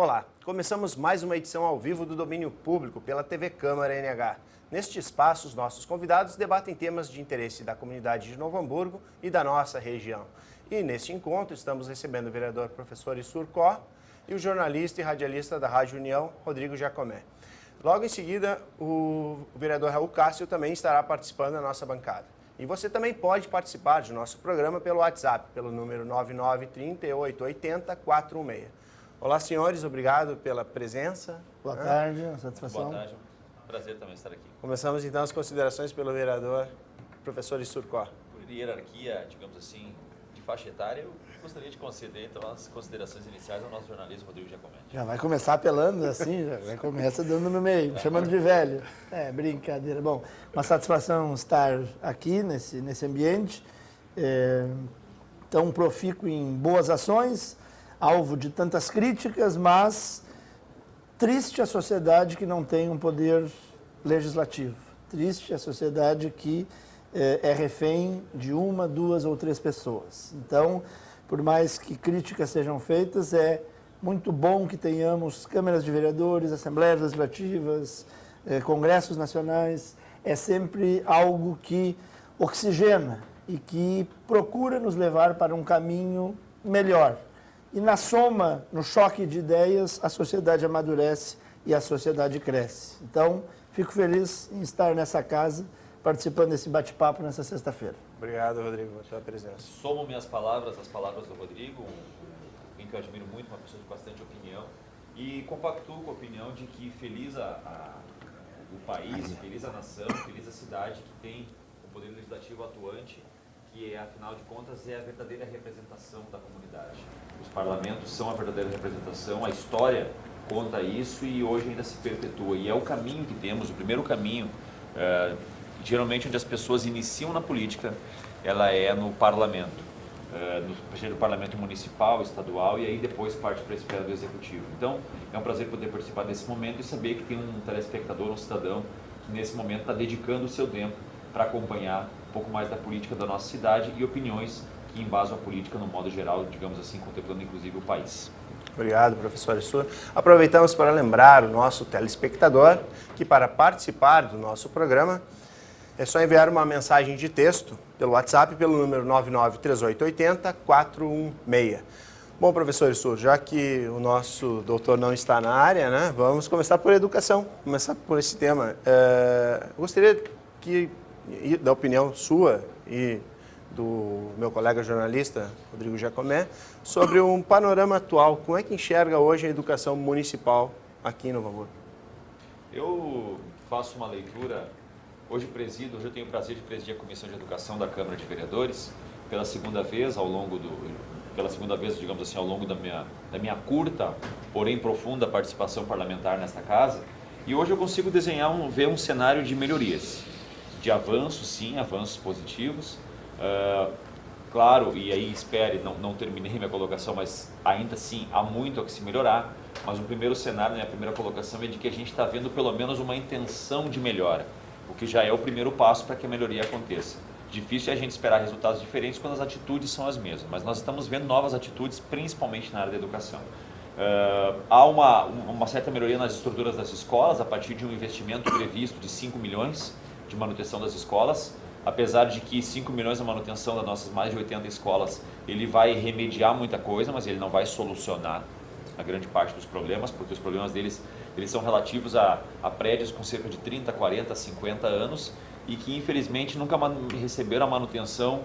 Olá, começamos mais uma edição ao vivo do Domínio Público pela TV Câmara NH. Neste espaço, os nossos convidados debatem temas de interesse da comunidade de Novo Hamburgo e da nossa região. E neste encontro estamos recebendo o vereador professor Issur Có e o jornalista e radialista da Rádio União, Rodrigo Jacomé. Logo em seguida, o vereador Raul Cássio também estará participando da nossa bancada. E você também pode participar do nosso programa pelo WhatsApp, pelo número 993880-416. Olá, senhores, obrigado pela presença. Boa tarde, satisfação. Boa tarde, prazer também estar aqui. Começamos então as considerações pelo vereador professor Issur Có. Por hierarquia, digamos assim, de faixa etária, eu gostaria de conceder então as considerações iniciais ao nosso jornalista Rodrigo Jacomé. Já vai começar apelando assim, já começa dando no meio, chamando de velho. É, brincadeira. Bom, uma satisfação estar aqui nesse ambiente, tão profícuo em boas ações, alvo de tantas críticas, mas triste a sociedade que não tem um poder legislativo. Triste a sociedade que é refém de uma, duas ou três pessoas. Então, por mais que críticas sejam feitas, é muito bom que tenhamos câmaras de vereadores, assembleias legislativas, congressos nacionais. É sempre algo que oxigena e que procura nos levar para um caminho melhor. E na soma, no choque de ideias, a sociedade amadurece e a sociedade cresce. Então, fico feliz em estar nessa casa, participando desse bate-papo nessa sexta-feira. Obrigado, Rodrigo, pela sua presença. Somo minhas palavras às palavras do Rodrigo, alguém que eu admiro muito, uma pessoa de bastante opinião, e compactuo com a opinião de que feliz o país, feliz a nação, feliz a cidade que tem um poder legislativo atuante, que afinal de contas é a verdadeira representação da comunidade. Os parlamentos são a verdadeira representação, a história conta isso e hoje ainda se perpetua. E é o caminho que temos, o primeiro caminho, geralmente onde as pessoas iniciam na política, ela é no parlamento, no parlamento municipal, estadual e aí depois parte para a esfera do executivo. Então, é um prazer poder participar desse momento e saber que tem um telespectador, um cidadão, que nesse momento está dedicando o seu tempo para acompanhar um pouco mais da política da nossa cidade e opiniões que embasam a política no modo geral, digamos assim, contemplando inclusive o país. Obrigado, professor Issur. Aproveitamos para lembrar o nosso telespectador que para participar do nosso programa é só enviar uma mensagem de texto pelo WhatsApp pelo número 993880-416. Bom, professor Issur, já que o nosso doutor não está na área, né, vamos começar por educação, começar por esse tema. Eu gostaria da opinião sua e do meu colega jornalista, Rodrigo Jacomé, sobre um panorama atual. Como é que enxerga hoje a educação municipal aqui em Novo Hamburgo? Eu faço uma leitura, hoje eu tenho o prazer de presidir a Comissão de Educação da Câmara de Vereadores, pela segunda vez, digamos assim, ao longo da minha curta, porém profunda participação parlamentar nesta casa, e hoje eu consigo ver um cenário de melhorias, de avanços, sim, avanços positivos. Claro, e aí não terminei minha colocação, mas ainda assim há muito a que se melhorar, mas o primeiro cenário, minha primeira colocação é de que a gente está vendo pelo menos uma intenção de melhora, o que já é o primeiro passo para que a melhoria aconteça. Difícil é a gente esperar resultados diferentes quando as atitudes são as mesmas, mas nós estamos vendo novas atitudes, principalmente na área da educação. Há uma certa melhoria nas estruturas das escolas, a partir de um investimento previsto de 5 milhões de manutenção das escolas, apesar de que 5 milhões na manutenção das nossas mais de 80 escolas, ele vai remediar muita coisa, mas ele não vai solucionar a grande parte dos problemas, porque os problemas deles eles são relativos a prédios com cerca de 30, 40, 50 anos e que infelizmente nunca receberam a manutenção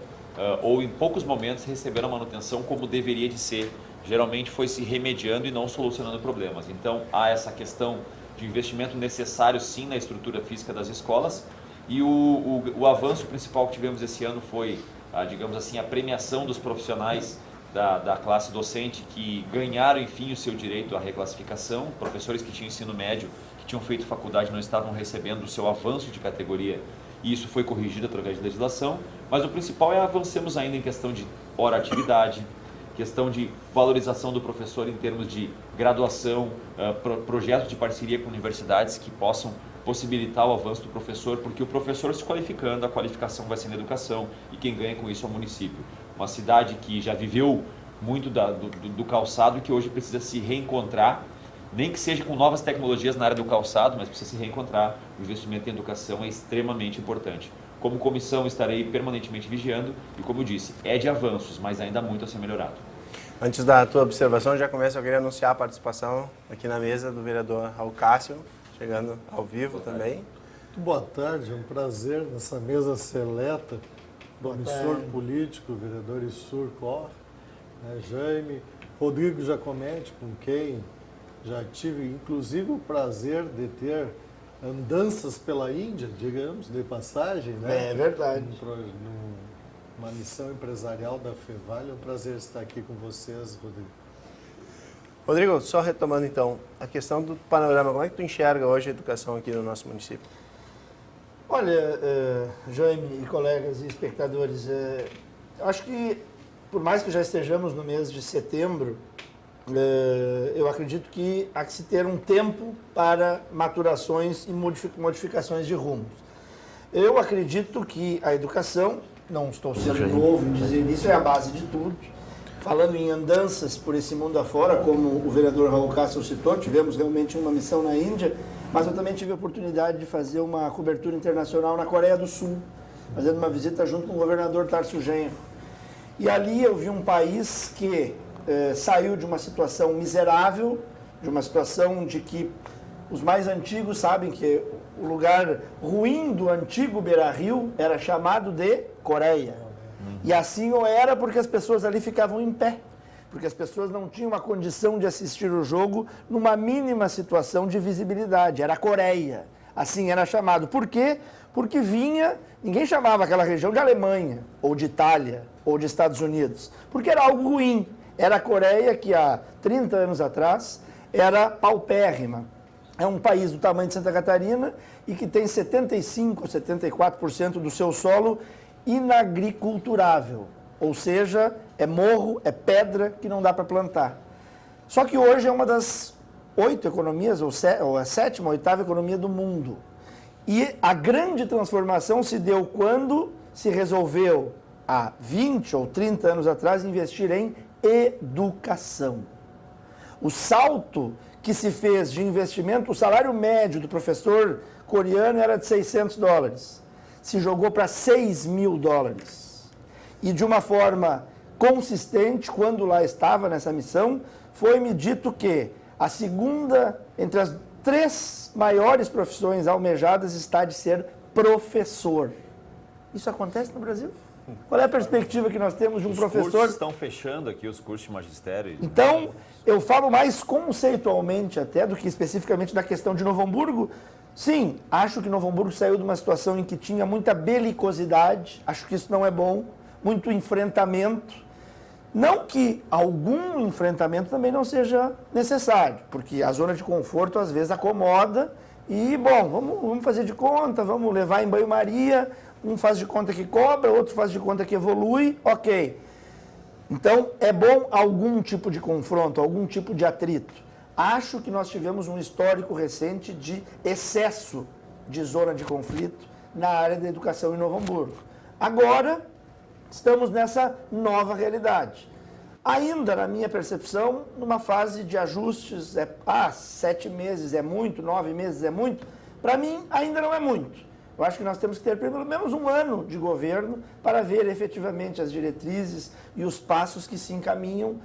ou em poucos momentos receberam a manutenção como deveria de ser. Geralmente foi se remediando e não solucionando problemas. Então há essa questão de investimento necessário sim na estrutura física das escolas. E o avanço principal que tivemos esse ano foi, digamos assim, a premiação dos profissionais da classe docente que ganharam, enfim, o seu direito à reclassificação. Professores que tinham ensino médio, que tinham feito faculdade, não estavam recebendo o seu avanço de categoria. E isso foi corrigido através de legislação. Mas o principal é avancemos ainda em questão de hora-atividade, questão de valorização do professor em termos de graduação, projetos de parceria com universidades que possam possibilitar o avanço do professor, porque o professor se qualificando, a qualificação vai ser na educação e quem ganha com isso é o município. Uma cidade que já viveu muito do calçado e que hoje precisa se reencontrar nem que seja com novas tecnologias na área do calçado, mas precisa se reencontrar. O investimento em educação é extremamente importante. Como comissão, estarei permanentemente vigiando e, como eu disse, é de avanços, mas ainda há muito a ser melhorado. Antes da tua observação, já começa, eu queria anunciar a participação aqui na mesa do vereador Raul Cássio, chegando ao vivo também. Boa tarde, é um prazer nessa mesa seleta do emissor político, vereador Issur Cor, Jaime, Rodrigo Giacometti, com quem já tive inclusive o prazer de ter andanças pela Índia, digamos, de passagem, né? É verdade. Numa missão empresarial da Fevale, é um prazer estar aqui com vocês, Rodrigo. Rodrigo, só retomando então, a questão do panorama, como é que tu enxerga hoje a educação aqui no nosso município? Olha, Jaime e colegas e espectadores, eu acho que, por mais que já estejamos no mês de setembro, eu acredito que há que se ter um tempo para maturações e modificações de rumos. Eu acredito que a educação, não estou sendo novo em dizer isso, é a base de tudo. Falando em andanças por esse mundo afora, como o vereador Raul Cássio citou, tivemos realmente uma missão na Índia, mas eu também tive a oportunidade de fazer uma cobertura internacional na Coreia do Sul, fazendo uma visita junto com o governador Tarso Genro. E ali eu vi um país que saiu de uma situação miserável, de uma situação de que os mais antigos sabem que o lugar ruim do antigo Beira-Rio era chamado de Coreia. E assim o era porque as pessoas ali ficavam em pé, porque as pessoas não tinham a condição de assistir o jogo numa mínima situação de visibilidade. Era a Coreia, assim era chamado. Por quê? Porque ninguém chamava aquela região de Alemanha, ou de Itália, ou de Estados Unidos, porque era algo ruim. Era a Coreia que há 30 anos atrás era paupérrima. É um país do tamanho de Santa Catarina e que tem 75% ou 74% do seu solo inagriculturável, ou seja, é morro, é pedra que não dá para plantar. Só que hoje é uma das 8 economias, ou a 7ª, 8ª economia do mundo. E a grande transformação se deu quando se resolveu, há 20 ou 30 anos atrás, investir em educação. O salto que se fez de investimento, o salário médio do professor coreano era de $600. Se jogou para $6.000. E de uma forma consistente, quando lá estava nessa missão, foi-me dito que a segunda, entre as 3 maiores profissões almejadas, está de ser professor. Isso acontece no Brasil? Qual é a perspectiva que nós temos de um professor? Os cursos estão fechando aqui, os cursos de magistério. Então, eu falo mais conceitualmente até do que especificamente da questão de Novo Hamburgo. Sim, acho que Novo Hamburgo saiu de uma situação em que tinha muita belicosidade, acho que isso não é bom, muito enfrentamento. Não que algum enfrentamento também não seja necessário, porque a zona de conforto às vezes acomoda e, bom, vamos fazer de conta, vamos levar em banho-maria, um faz de conta que cobra, outro faz de conta que evolui, ok. Então, é bom algum tipo de confronto, algum tipo de atrito. Acho que nós tivemos um histórico recente de excesso de zona de conflito na área da educação em Novo Hamburgo. Agora, estamos nessa nova realidade. Ainda, na minha percepção, numa fase de ajustes, 7 meses é muito, 9 meses é muito. Para mim, ainda não é muito. Eu acho que nós temos que ter pelo menos um ano de governo para ver efetivamente as diretrizes e os passos que se encaminham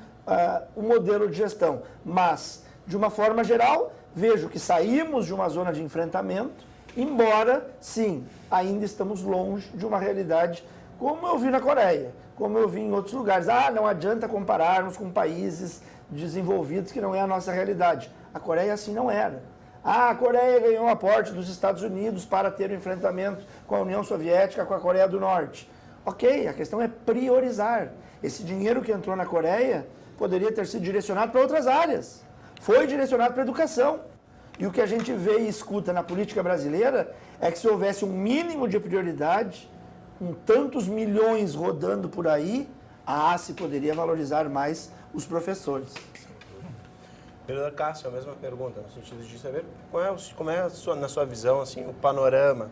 o modelo de gestão. Mas, de uma forma geral, vejo que saímos de uma zona de enfrentamento, embora, sim, ainda estamos longe de uma realidade como eu vi na Coreia, como eu vi em outros lugares. Não adianta compararmos com países desenvolvidos que não é a nossa realidade. A Coreia assim não era. A Coreia ganhou um aporte dos Estados Unidos para ter um enfrentamento com a União Soviética, com a Coreia do Norte. Ok, a questão é priorizar. Esse dinheiro que entrou na Coreia poderia ter sido direcionado para outras áreas. Foi direcionado para a educação. E o que a gente vê e escuta na política brasileira é que se houvesse um mínimo de prioridade, com tantos milhões rodando por aí, se poderia valorizar mais os professores. Vereador Cássio, a mesma pergunta, no sentido de saber como é na sua visão, assim, o panorama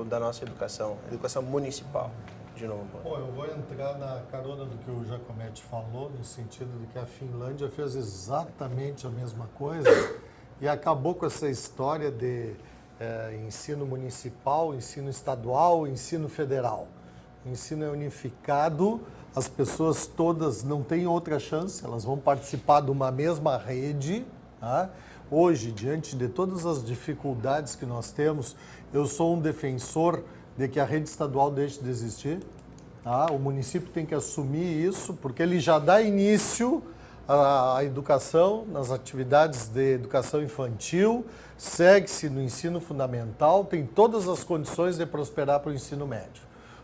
da nossa educação municipal de Novo Hamburgo. Bom, eu vou entrar na carona do que o Giacometti falou, no sentido de que a Finlândia fez exatamente a mesma coisa, e acabou com essa história de ensino municipal, ensino estadual, ensino federal. O ensino é unificado, as pessoas todas não têm outra chance, elas vão participar de uma mesma rede. Tá? Hoje, diante de todas as dificuldades que nós temos, eu sou um defensor de que a rede estadual deixe de existir. Tá? O município tem que assumir isso, porque ele já dá início à educação, nas atividades de educação infantil, segue-se no ensino fundamental, tem todas as condições de prosperar para o ensino médio.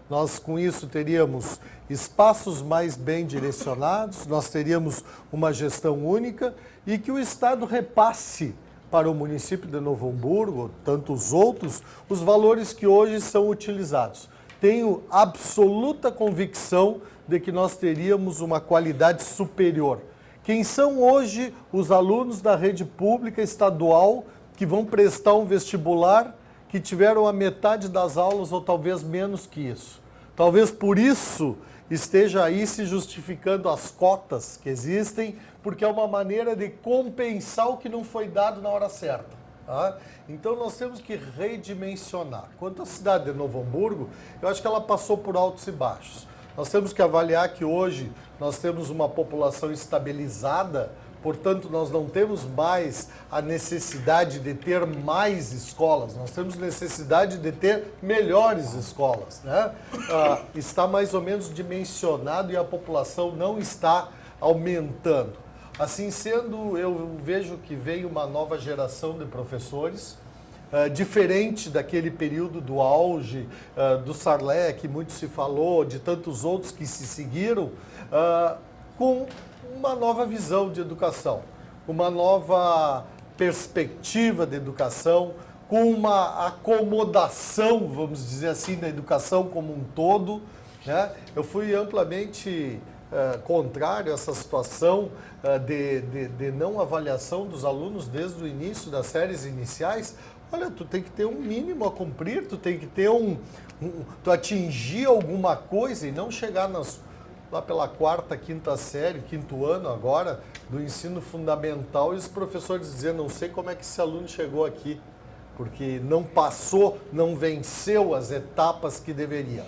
Nós, com isso, teríamos espaços mais bem direcionados, nós teríamos uma gestão única e que o Estado repasse para o município de Novo Hamburgo, tantos outros, os valores que hoje são utilizados. Tenho absoluta convicção de que nós teríamos uma qualidade superior. Quem são hoje os alunos da rede pública estadual que vão prestar um vestibular que tiveram a metade das aulas ou talvez menos que isso? Talvez por isso esteja aí se justificando as cotas que existem, porque é uma maneira de compensar o que não foi dado na hora certa. Tá? Então nós temos que redimensionar. Quanto à cidade de Novo Hamburgo, eu acho que ela passou por altos e baixos. Nós temos que avaliar que hoje nós temos uma população estabilizada, portanto nós não temos mais a necessidade de ter mais escolas, nós temos necessidade de ter melhores escolas. Né? Está mais ou menos dimensionado e a população não está aumentando. Assim sendo, eu vejo que veio uma nova geração de professores, diferente daquele período do auge, do Sarlé, que muito se falou, de tantos outros que se seguiram, com uma nova visão de educação, uma nova perspectiva de educação, com uma acomodação, vamos dizer assim, da educação como um todo. Né? Eu fui amplamente contrário a essa situação de não avaliação dos alunos desde o início das séries iniciais. Olha, tu tem que ter um mínimo a cumprir, tu tem que ter tu atingir alguma coisa e não chegar lá pela quarta, quinta série, quinto ano agora, do ensino fundamental, e os professores dizendo, não sei como é que esse aluno chegou aqui, porque não passou, não venceu as etapas que deveria.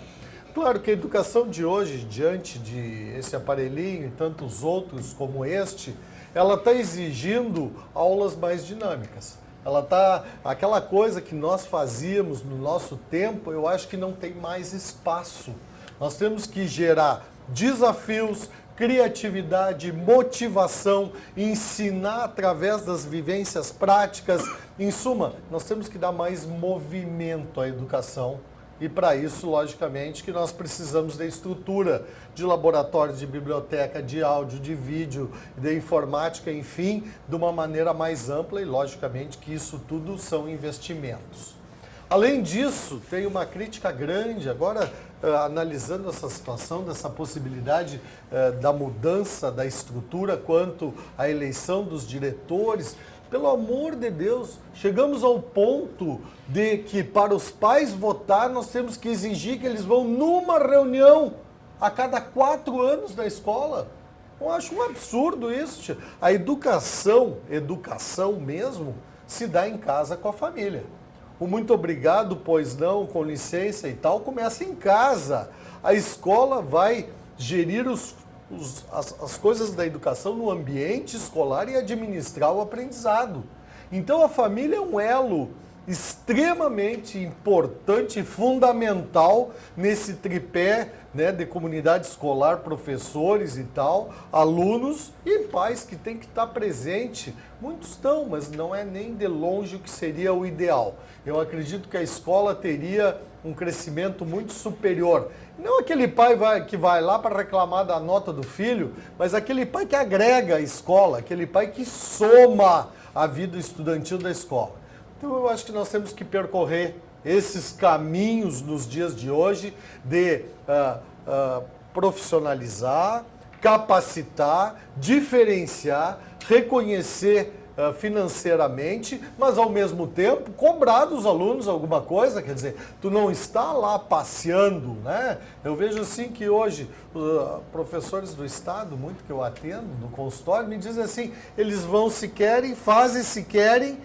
Claro que a educação de hoje, diante de esse aparelhinho e tantos outros como este, ela está exigindo aulas mais dinâmicas. Aquela coisa que nós fazíamos no nosso tempo, eu acho que não tem mais espaço. Nós temos que gerar desafios, criatividade, motivação, ensinar através das vivências práticas. Em suma, nós temos que dar mais movimento à educação. E para isso, logicamente, que nós precisamos da estrutura de laboratórios, de biblioteca, de áudio, de vídeo, de informática, enfim, de uma maneira mais ampla e, logicamente, que isso tudo são investimentos. Além disso, tem uma crítica grande, agora analisando essa situação, dessa possibilidade da mudança da estrutura quanto à eleição dos diretores. Pelo amor de Deus, chegamos ao ponto de que para os pais votar nós temos que exigir que eles vão numa reunião a cada 4 anos da escola. Eu acho um absurdo isso, tia. A educação mesmo, se dá em casa com a família. O muito obrigado, pois não, com licença e tal, começa em casa. A escola vai gerir as coisas da educação no ambiente escolar e administrar o aprendizado. Então a família é um elo extremamente importante e fundamental nesse tripé, né, de comunidade escolar, professores e tal, alunos e pais que têm que estar presente. Muitos estão, mas não é nem de longe o que seria o ideal. Eu acredito que a escola teria um crescimento muito superior. Não aquele pai que vai lá para reclamar da nota do filho, mas aquele pai que agrega a escola, aquele pai que soma a vida estudantil da escola. Então eu acho que nós temos que percorrer esses caminhos nos dias de hoje de profissionalizar, capacitar, diferenciar, reconhecer financeiramente, mas ao mesmo tempo cobrar dos alunos alguma coisa, quer dizer, tu não está lá passeando, né? Eu vejo assim que hoje professores do estado, muito que eu atendo no consultório, me dizem assim, eles vão se querem, fazem se querem,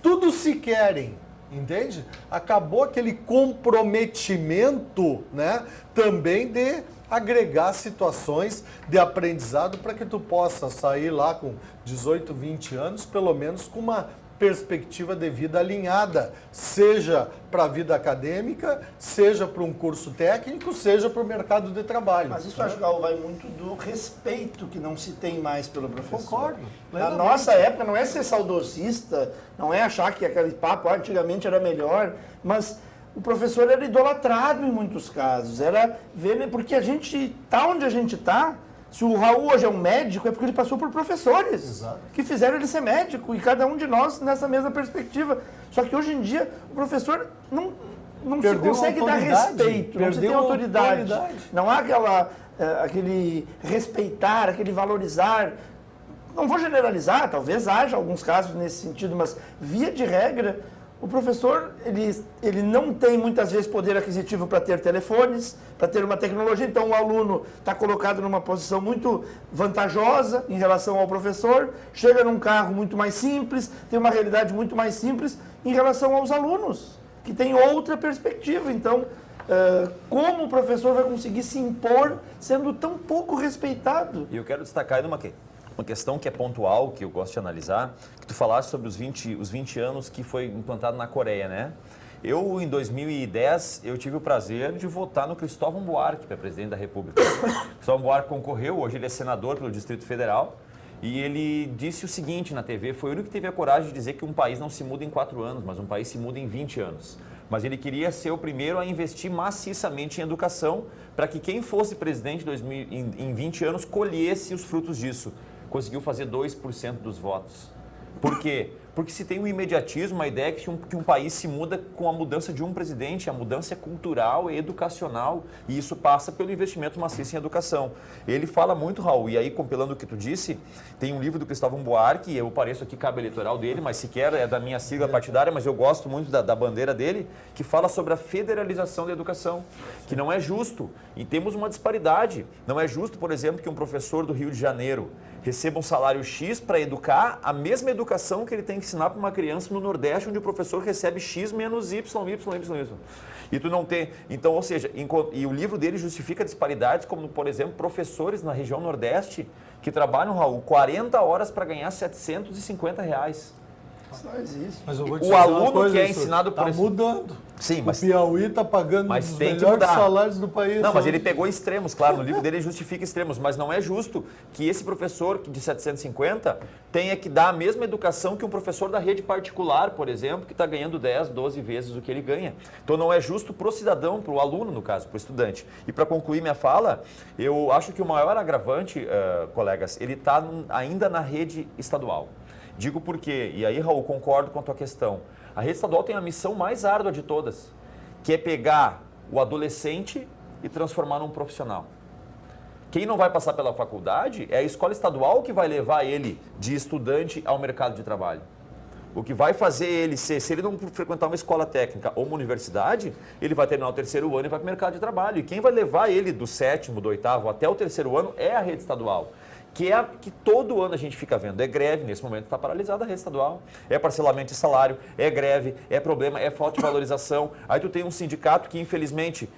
tudo se querem. Entende? Acabou aquele comprometimento, né, também de agregar situações de aprendizado para que tu possa sair lá com 18, 20 anos, pelo menos com uma perspectiva de vida alinhada, seja para a vida acadêmica, seja para um curso técnico, seja para o mercado de trabalho. Mas isso, acho que vai muito do respeito que não se tem mais pelo professor. Concordo. Na nossa época, não é ser saudosista, não é achar que aquele papo antigamente era melhor, mas o professor era idolatrado em muitos casos. Era ver, porque a gente está onde a gente está. Se o Raul hoje é um médico, é porque ele passou por professores. Exato. Que fizeram ele ser médico, e cada um de nós nessa mesma perspectiva. Só que hoje em dia o professor não se consegue dar respeito, não se tem autoridade. Não há aquele respeitar, aquele valorizar. Não vou generalizar, talvez haja alguns casos nesse sentido, mas via de regra, o professor ele não tem muitas vezes poder aquisitivo para ter telefones, para ter uma tecnologia, então o aluno está colocado numa posição muito vantajosa em relação ao professor, chega num carro muito mais simples, tem uma realidade muito mais simples em relação aos alunos, que tem outra perspectiva. Então, como o professor vai conseguir se impor sendo tão pouco respeitado? E eu quero destacar uma questão que é pontual, que eu gosto de analisar, que tu falaste sobre os 20 anos que foi implantado na Coreia, né? Eu, em 2010, eu tive o prazer de votar no Cristóvão Buarque para presidente da República. Cristóvão Buarque concorreu, hoje ele é senador pelo Distrito Federal, e ele disse o seguinte na TV, foi o único que teve a coragem de dizer que um país não se muda em 4 anos, mas um país se muda em 20 anos. Mas ele queria ser o primeiro a investir maciçamente em educação para que quem fosse presidente em 20 anos colhesse os frutos disso. Conseguiu fazer 2% dos votos. Por quê? Porque se tem um imediatismo, a ideia é que um país se muda com a mudança de um presidente, a mudança é cultural e educacional, e isso passa pelo investimento maciço em educação. Ele fala muito, Raul, e aí, compilando o que tu disse, tem um livro do Cristóvão Buarque, eu pareço aqui cabo eleitoral dele, mas sequer é da minha sigla partidária, mas eu gosto muito da bandeira dele, que fala sobre a federalização da educação, que não é justo, e temos uma disparidade. Não é justo, por exemplo, que um professor do Rio de Janeiro receba um salário X para educar a mesma educação que ele tem que ensinar para uma criança no Nordeste, onde o professor recebe X menos Y. E tu não tem... Então, ou seja, e o livro dele justifica disparidades como, por exemplo, professores na região Nordeste que trabalham, Raul, 40 horas para ganhar R$750. Isso não existe. Mas eu vou te O dizer uma aluno coisa, que é professor, ensinado por tá esse- mudando. Sim, mas... O Piauí está pagando Mas os tem que melhores mudar. salários do país. Não, mas hoje. ele pegou extremos, claro, no livro dele ele justifica extremos, mas não é justo que esse professor de 750 tenha que dar a mesma educação que um professor da rede particular, por exemplo, que está ganhando 10, 12 vezes o que ele ganha. Então não é justo para o cidadão, para o aluno, no caso, para o estudante. E para concluir minha fala, eu acho que o maior agravante, colegas, ele está ainda na rede estadual. Digo por quê, e aí, Raul, concordo com a tua questão. A rede estadual tem a missão mais árdua de todas, que é pegar o adolescente e transformar num profissional. Quem não vai passar pela faculdade é a escola estadual que vai levar ele de estudante ao mercado de trabalho. O que vai fazer ele ser, se ele não frequentar uma escola técnica ou uma universidade, ele vai terminar o 3º ano e vai para o mercado de trabalho. E quem vai levar ele do 7º, do 8º até o 3º ano é a rede estadual. Que é a que todo ano a gente fica vendo. É greve, nesse momento está paralisada a rede estadual. É parcelamento de salário, é greve, é problema, é falta de valorização. Aí tu tem um sindicato que, infelizmente,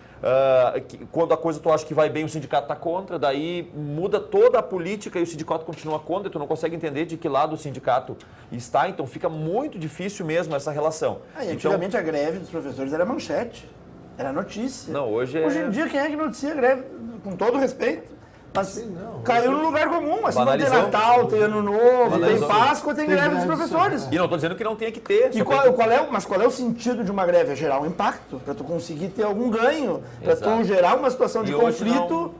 quando a coisa tu acha que vai bem, o sindicato está contra, daí muda toda a política e o sindicato continua contra, e tu não consegue entender de que lado o sindicato está, então fica muito difícil mesmo essa relação. Antigamente a greve dos professores era manchete, era notícia. Não, hoje em dia quem é que noticia a greve? Com todo respeito. Mas caiu no lugar comum, assim, não tem Banalizou. Natal, tem Ano Novo, tem Banalizou. Páscoa, tem greve dos professores. E não estou dizendo que não tenha que ter. E qual é o sentido de uma greve? É gerar um impacto, para tu conseguir ter algum ganho, para tu Exato. gerar uma situação de E hoje conflito.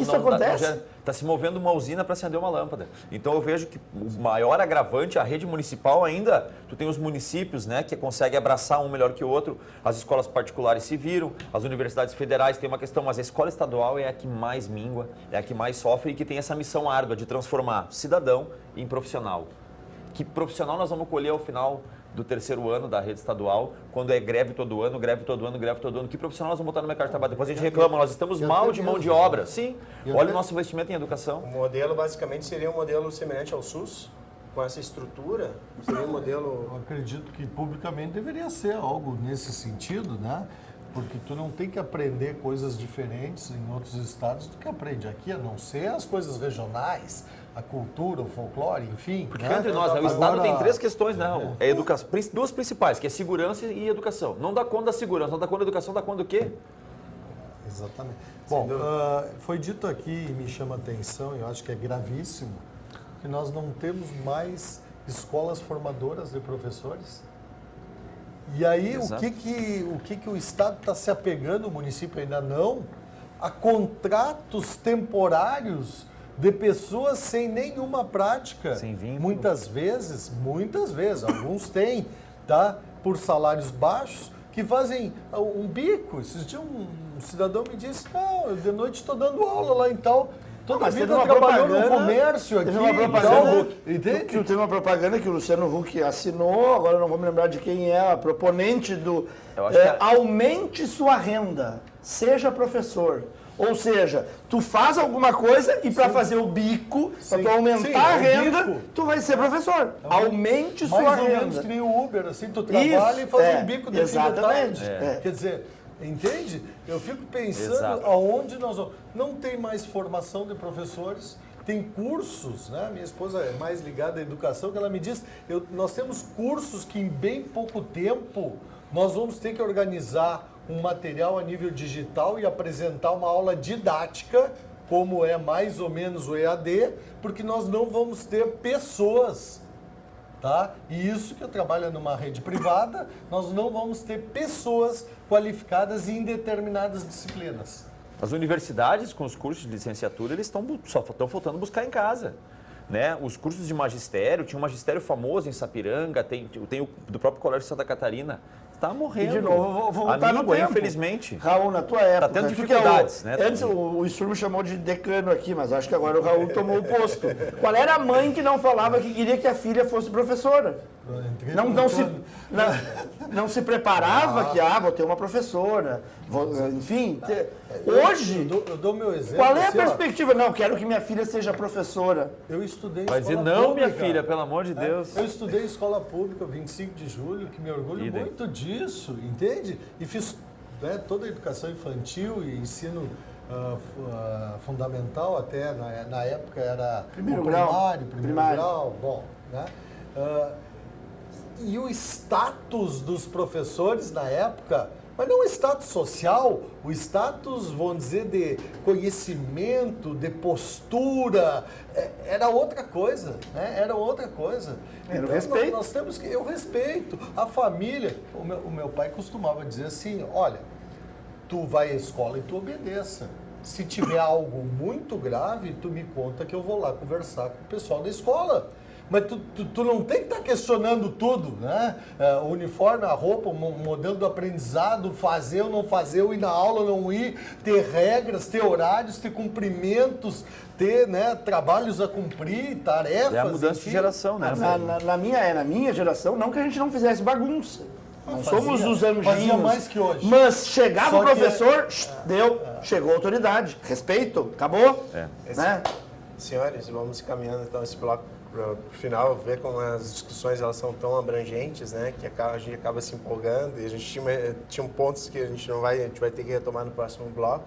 Isso acontece. Está se movendo uma usina para acender uma lâmpada. Então eu vejo que o maior agravante, a rede municipal ainda, tu tem os municípios, né, que conseguem abraçar um melhor que o outro, as escolas particulares se viram, as universidades federais têm uma questão, mas a escola estadual é a que mais míngua, é a que mais sofre e que tem essa missão árdua de transformar cidadão em profissional. Que profissional nós vamos colher ao final do terceiro ano da rede estadual, quando é greve todo ano, greve todo ano, greve todo ano? Que profissional nós vamos botar no mercado de trabalho? Depois a gente reclama, nós estamos mal de mão de obra. Sim, olha o nosso investimento em educação. O modelo basicamente seria um modelo semelhante ao SUS, com essa estrutura, seria um modelo... Eu acredito que publicamente deveria ser algo nesse sentido, né? Porque tu não tem que aprender coisas diferentes em outros estados do que aprende aqui, a não ser as coisas regionais, a cultura, o folclore, enfim. Porque né? entre nós, né, o Estado tem 3 questões, né? É educação, 2 principais, que é segurança e educação. Não dá conta da segurança, não dá conta da educação, dá conta do quê? Exatamente. Bom, foi dito aqui e me chama a atenção, eu acho que é gravíssimo, que nós não temos mais escolas formadoras de professores. E aí, o que o Estado está se apegando, o município ainda não, a contratos temporários de pessoas sem nenhuma prática. Sem vínculo. Muitas vezes, alguns têm, tá? Por salários baixos, que fazem um bico. Esses dias um cidadão me disse, eu de noite estou dando aula lá em tal... Toda a vida trabalhou no comércio aqui. Teve uma propaganda, entende? Teve uma propaganda que o Luciano Huck assinou, agora não vou me lembrar de quem é a proponente do aumente sua renda, seja professor. Ou seja, tu faz alguma coisa e para fazer o bico, para tu aumentar a renda, tu vai ser professor. Aumente sua renda. Mais ou menos que nem o Uber, assim, tu trabalha e faz um bico de fim de tarde. Quer dizer... Entende? Eu fico pensando aonde nós vamos. Não tem mais formação de professores, tem cursos, né? Minha esposa é mais ligada à educação, que ela me diz, nós temos cursos que em bem pouco tempo nós vamos ter que organizar um material a nível digital e apresentar uma aula didática, como é mais ou menos o EAD, porque nós não vamos ter pessoas. Tá? E isso que eu trabalho numa rede privada, nós não vamos ter pessoas qualificadas em determinadas disciplinas. As universidades, com os cursos de licenciatura, eles só estão faltando buscar em casa. Né? Os cursos de magistério, tinha um magistério famoso em Sapiranga, tem o do próprio Colégio de Santa Catarina. Está morrendo. E de novo, vou voltar Amigo, no tempo. Infelizmente. Raul, na tua época. Está tendo dificuldades, né? Antes o Isur me chamou de decano aqui, mas acho que agora o Raul tomou o posto. Qual era a mãe que não falava que queria que a filha fosse professora? Não se preparava que, vou ter uma professora. Enfim, hoje, eu dou meu exemplo. Qual é a perspectiva? Não, quero que minha filha seja professora. Eu estudei em escola pública. Vai dizer, não, minha filha, pelo amor de Deus. Eu estudei em escola pública, 25 de julho, que me orgulho muito disso, entende? E fiz toda a educação infantil e ensino fundamental, até na época era primeiro grau, bom, né? E o status dos professores na época, mas não o status social, o status, vamos dizer, de conhecimento, de postura, era outra coisa, né? Era outra coisa. Então, respeito. Nós temos que... Eu respeito. A família... O meu pai costumava dizer assim, olha, tu vai à escola e tu obedeça. Se tiver algo muito grave, tu me conta que eu vou lá conversar com o pessoal da escola. Mas tu não tem que estar questionando tudo, né? O uniforme, a roupa, o modelo do aprendizado, fazer ou não fazer, ou ir na aula ou não ir, ter regras, ter horários, ter cumprimentos, ter trabalhos a cumprir, tarefas. É a mudança de geração, né? Na minha geração, não que a gente não fizesse bagunça. Não somos os anjinhos. Fazia mais que hoje. Mas chegava o professor, chegou a autoridade. Respeito, acabou. Né? Senhores, vamos caminhando então esse bloco para o final, ver como as discussões elas são tão abrangentes, né, que a gente acaba se empolgando e a gente tinha pontos que a gente vai ter que retomar no próximo bloco.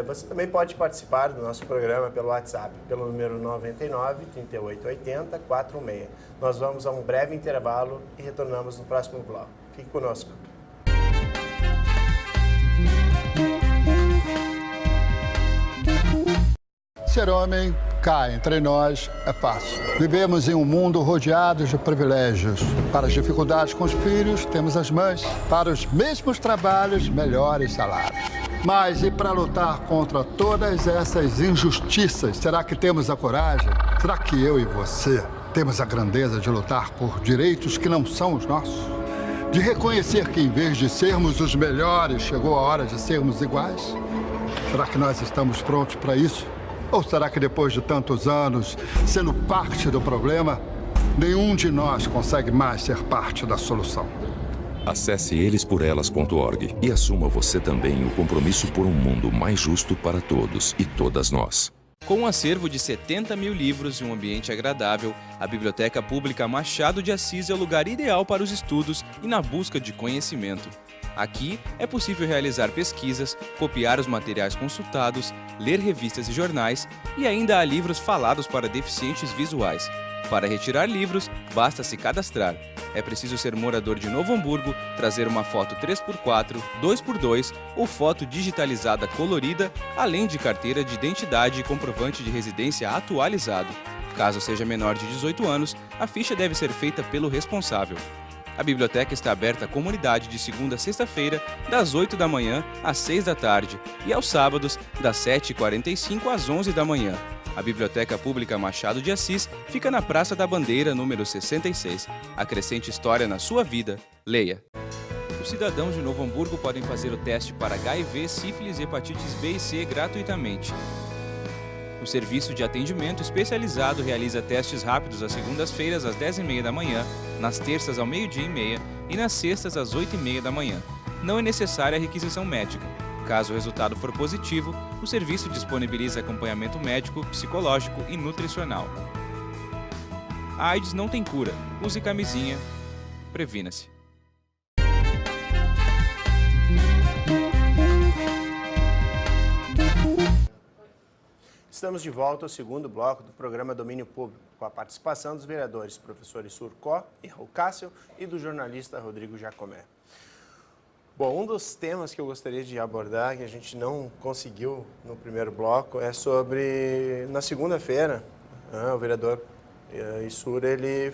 Você também pode participar do nosso programa pelo WhatsApp, pelo número 99 3880 46. Nós vamos a um breve intervalo e retornamos no próximo bloco. Fique conosco. Ser homem, cá entre nós, é fácil. Vivemos em um mundo rodeado de privilégios. Para as dificuldades com os filhos, temos as mães. Para os mesmos trabalhos, melhores salários. Mas e para lutar contra todas essas injustiças, será que temos a coragem? Será que eu e você temos a grandeza de lutar por direitos que não são os nossos? De reconhecer que, em vez de sermos os melhores, chegou a hora de sermos iguais? Será que nós estamos prontos para isso? Ou será que depois de tantos anos, sendo parte do problema, Nenhum de nós consegue mais ser parte da solução. Acesse elesporelas.org e assuma você também o compromisso por um mundo mais justo para todos e todas nós. Com um acervo de 70 mil livros e um ambiente agradável, a Biblioteca Pública Machado de Assis é o lugar ideal para os estudos e na busca de conhecimento. Aqui é possível realizar pesquisas, copiar os materiais consultados, ler revistas e jornais e ainda há livros falados para deficientes visuais. Para retirar livros, basta se cadastrar. É preciso ser morador de Novo Hamburgo, trazer uma foto 3x4, 2x2 ou foto digitalizada colorida, além de carteira de identidade e comprovante de residência atualizado. Caso seja menor de 18 anos, a ficha deve ser feita pelo responsável. A biblioteca está aberta à comunidade de segunda a sexta-feira, das 8 da manhã às 6 da tarde e aos sábados, das 7h45 às 11 da manhã. A Biblioteca Pública Machado de Assis fica na Praça da Bandeira, número 66. Acrescente história na sua vida. Leia. Os cidadãos de Novo Hamburgo podem fazer o teste para HIV, sífilis e hepatites B e C gratuitamente. O serviço de atendimento especializado realiza testes rápidos às segundas-feiras às 10h30 da manhã, nas terças ao 12h30 e nas sextas às 8h30 da manhã. Não é necessária a requisição médica. Caso o resultado for positivo, o serviço disponibiliza acompanhamento médico, psicológico e nutricional. A AIDS não tem cura. Use camisinha. Previna-se. Estamos de volta ao segundo bloco do programa Domínio Público, com a participação dos vereadores professores Surcó e Raul Cássio e do jornalista Rodrigo Jacomé. Bom, um dos temas que eu gostaria de abordar, que a gente não conseguiu no primeiro bloco, é sobre, na segunda-feira, o vereador Issur, ele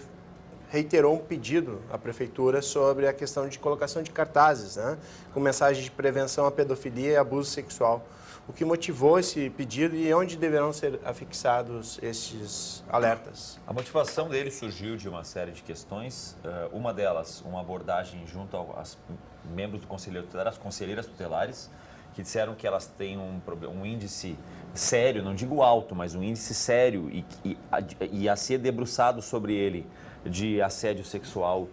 reiterou um pedido à prefeitura sobre a questão de colocação de cartazes, com mensagem de prevenção à pedofilia e abuso sexual. O que motivou esse pedido e onde deverão ser afixados esses alertas? A motivação dele surgiu de uma série de questões. Uma delas, uma abordagem junto aos membros do Conselho Tutelar, as conselheiras tutelares, que disseram que elas têm um índice sério, não digo alto, mas um índice sério e a ser debruçado sobre ele de assédio sexual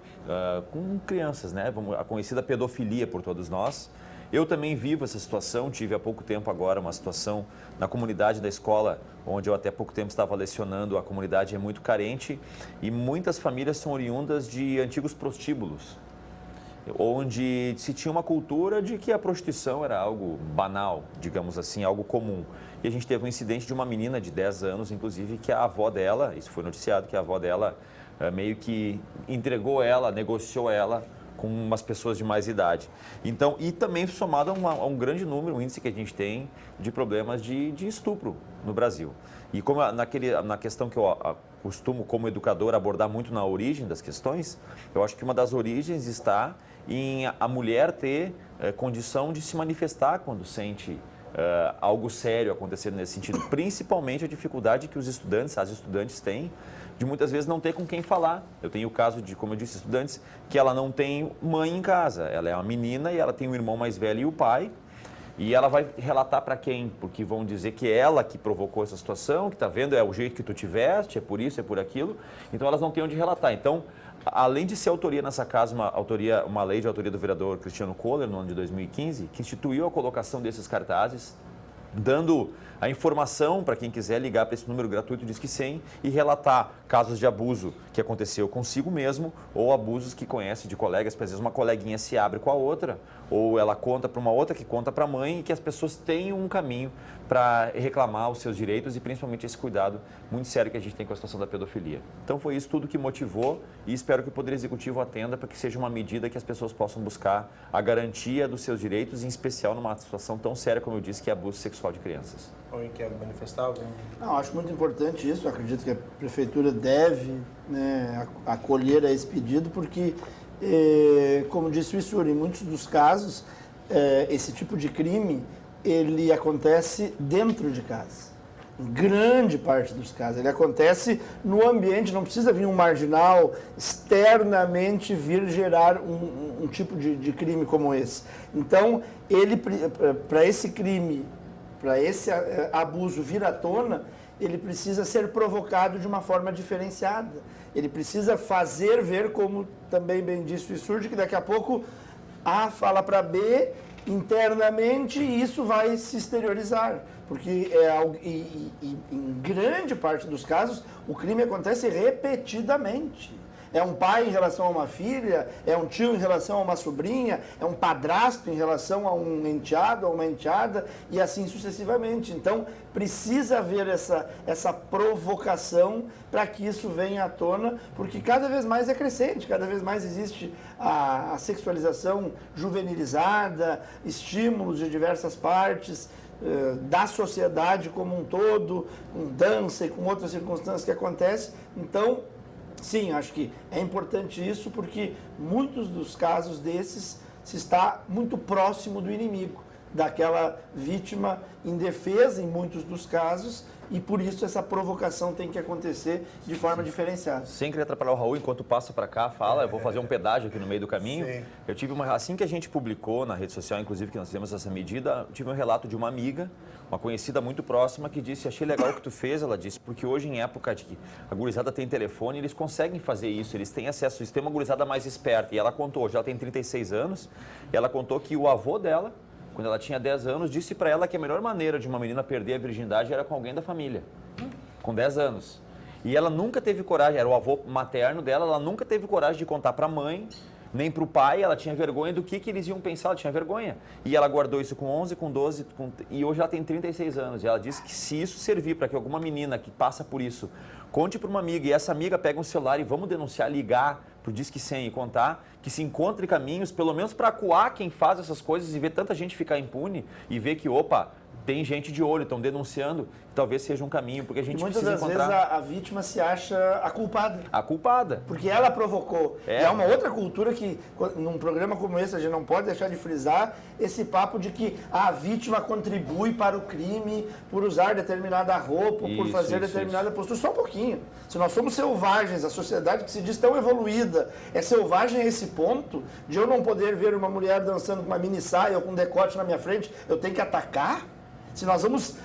com crianças, né? A conhecida pedofilia por todos nós. Eu também vivo essa situação, tive há pouco tempo agora uma situação na comunidade da escola, onde eu até pouco tempo estava lecionando, a comunidade é muito carente e muitas famílias são oriundas de antigos prostíbulos, onde se tinha uma cultura de que a prostituição era algo banal, digamos assim, algo comum. E a gente teve um incidente de uma menina de 10 anos, inclusive, que a avó dela, isso foi noticiado, que a avó dela meio que entregou ela, negociou ela com umas pessoas de mais idade. Então, e também somado a um grande número, um índice que a gente tem de problemas de estupro no Brasil. E como na questão que eu costumo, como educador, abordar muito na origem das questões, eu acho que uma das origens está em a mulher ter condição de se manifestar quando sente algo sério acontecendo nesse sentido, principalmente a dificuldade que as estudantes têm de muitas vezes não ter com quem falar. Eu tenho o caso de, como eu disse, estudantes que ela não tem mãe em casa, ela é uma menina e ela tem um irmão mais velho e o pai, e ela vai relatar para quem? Porque vão dizer que é ela que provocou essa situação, que está vendo, é o jeito que tu tiveste, é por isso, é por aquilo, então elas não têm onde relatar. Então, além de ser autoria nessa casa, uma lei de autoria do vereador Cristiano Kohler, no ano de 2015, que instituiu a colocação desses cartazes, dando a informação para quem quiser ligar para esse número gratuito Disque 100 e relatar casos de abuso que aconteceu consigo mesmo ou abusos que conhece de colegas, porque às vezes uma coleguinha se abre com a outra ou ela conta para uma outra que conta para a mãe e que as pessoas tenham um caminho para reclamar os seus direitos e principalmente esse cuidado muito sério que a gente tem com a situação da pedofilia. Então foi isso tudo que motivou e espero que o Poder Executivo atenda para que seja uma medida que as pessoas possam buscar a garantia dos seus direitos, em especial numa situação tão séria como eu disse, que é abuso sexual de crianças. Alguém quer manifestar? Alguém? Não, acho muito importante isso, eu acredito que a Prefeitura deve, né, acolher a esse pedido, porque, como disse o Issur, em muitos dos casos, esse tipo de crime, ele acontece dentro de casa. Em grande parte dos casos, ele acontece no ambiente, não precisa vir um marginal externamente vir gerar um tipo de crime como esse. Então, para esse crime, para esse abuso vir à tona, ele precisa ser provocado de uma forma diferenciada. Ele precisa fazer ver, como também bem disse o Issurdi, que daqui a pouco A fala para B internamente e isso vai se exteriorizar. Porque em grande parte dos casos o crime acontece repetidamente. É um pai em relação a uma filha, é um tio em relação a uma sobrinha, é um padrasto em relação a um enteado, a uma enteada, e assim sucessivamente. Então, precisa haver essa provocação para que isso venha à tona, porque cada vez mais é crescente, cada vez mais existe a sexualização juvenilizada, estímulos de diversas partes da sociedade como um todo, com dança e com outras circunstâncias que acontecem. Então, sim, acho que é importante isso porque muitos dos casos desses se está muito próximo do inimigo, daquela vítima indefesa em muitos dos casos e por isso essa provocação tem que acontecer de forma diferenciada. Sem querer atrapalhar o Raul, enquanto passa para cá, fala, eu vou fazer um pedágio aqui no meio do caminho. Sim. Eu tive assim que a gente publicou na rede social, inclusive que nós fizemos essa medida, eu tive um relato de uma amiga, uma conhecida muito próxima, que disse, achei legal o que tu fez, ela disse, porque hoje em época de que a gurizada tem telefone, eles conseguem fazer isso, eles têm acesso a isso, tem uma gurizada mais esperta. E ela contou, hoje ela tem 36 anos, e ela contou que o avô dela, quando ela tinha 10 anos, disse para ela que a melhor maneira de uma menina perder a virgindade era com alguém da família, com 10 anos. E ela nunca teve coragem, era o avô materno dela, ela nunca teve coragem de contar para a mãe, nem para o pai, ela tinha vergonha do que eles iam pensar, ela tinha vergonha. E ela guardou isso com 11, com 12, e hoje ela tem 36 anos. E ela disse que se isso servir para que alguma menina que passa por isso conte para uma amiga, e essa amiga pega um celular e vamos denunciar, ligar pro Disque 100 e contar, que se encontre caminhos, pelo menos para acuar quem faz essas coisas e ver tanta gente ficar impune e ver que, opa, tem gente de olho, estão denunciando, talvez seja um caminho, porque a gente muitas precisa das encontrar... vezes a vítima se acha a culpada. A culpada. Porque ela provocou. É. E é uma outra cultura que, num programa como esse, a gente não pode deixar de frisar esse papo de que a vítima contribui para o crime por usar determinada roupa, por fazer determinada postura. Só um pouquinho. Se nós somos selvagens, a sociedade que se diz tão evoluída é selvagem a esse ponto de eu não poder ver uma mulher dançando com uma mini saia ou com um decote na minha frente, eu tenho que atacar? Se nós vamos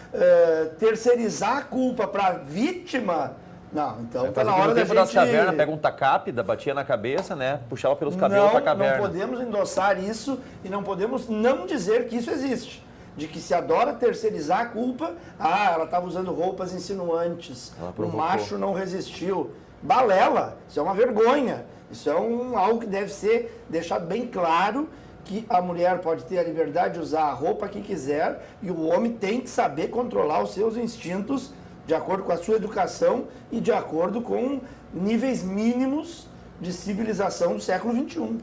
terceirizar a culpa para a vítima, não, então está na hora da gente... das cavernas, pega um tacape, batia na cabeça, né, puxava pelos cabelos para a caverna. Não podemos endossar isso e não podemos não dizer que isso existe. De que se adora terceirizar a culpa, ela estava usando roupas insinuantes, o macho não resistiu. Balela, isso é uma vergonha, isso é algo que deve ser deixado bem claro, que a mulher pode ter a liberdade de usar a roupa que quiser e o homem tem que saber controlar os seus instintos de acordo com a sua educação e de acordo com níveis mínimos de civilização do século XXI.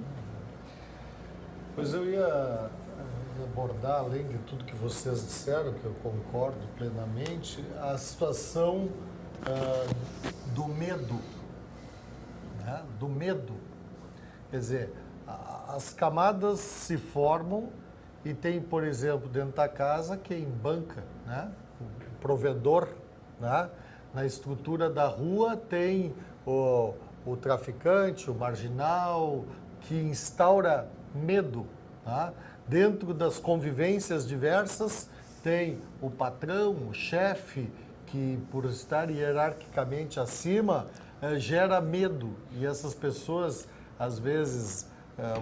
Pois eu ia abordar, além de tudo que vocês disseram, que eu concordo plenamente, a situação do medo. Né? Do medo. Quer dizer, as camadas se formam e tem, por exemplo, dentro da casa quem banca, né? O provedor, né? Na estrutura da rua tem o traficante, o marginal, que instaura medo. Né? Dentro das convivências diversas tem o patrão, o chefe, que por estar hierarquicamente acima, gera medo. E essas pessoas, às vezes,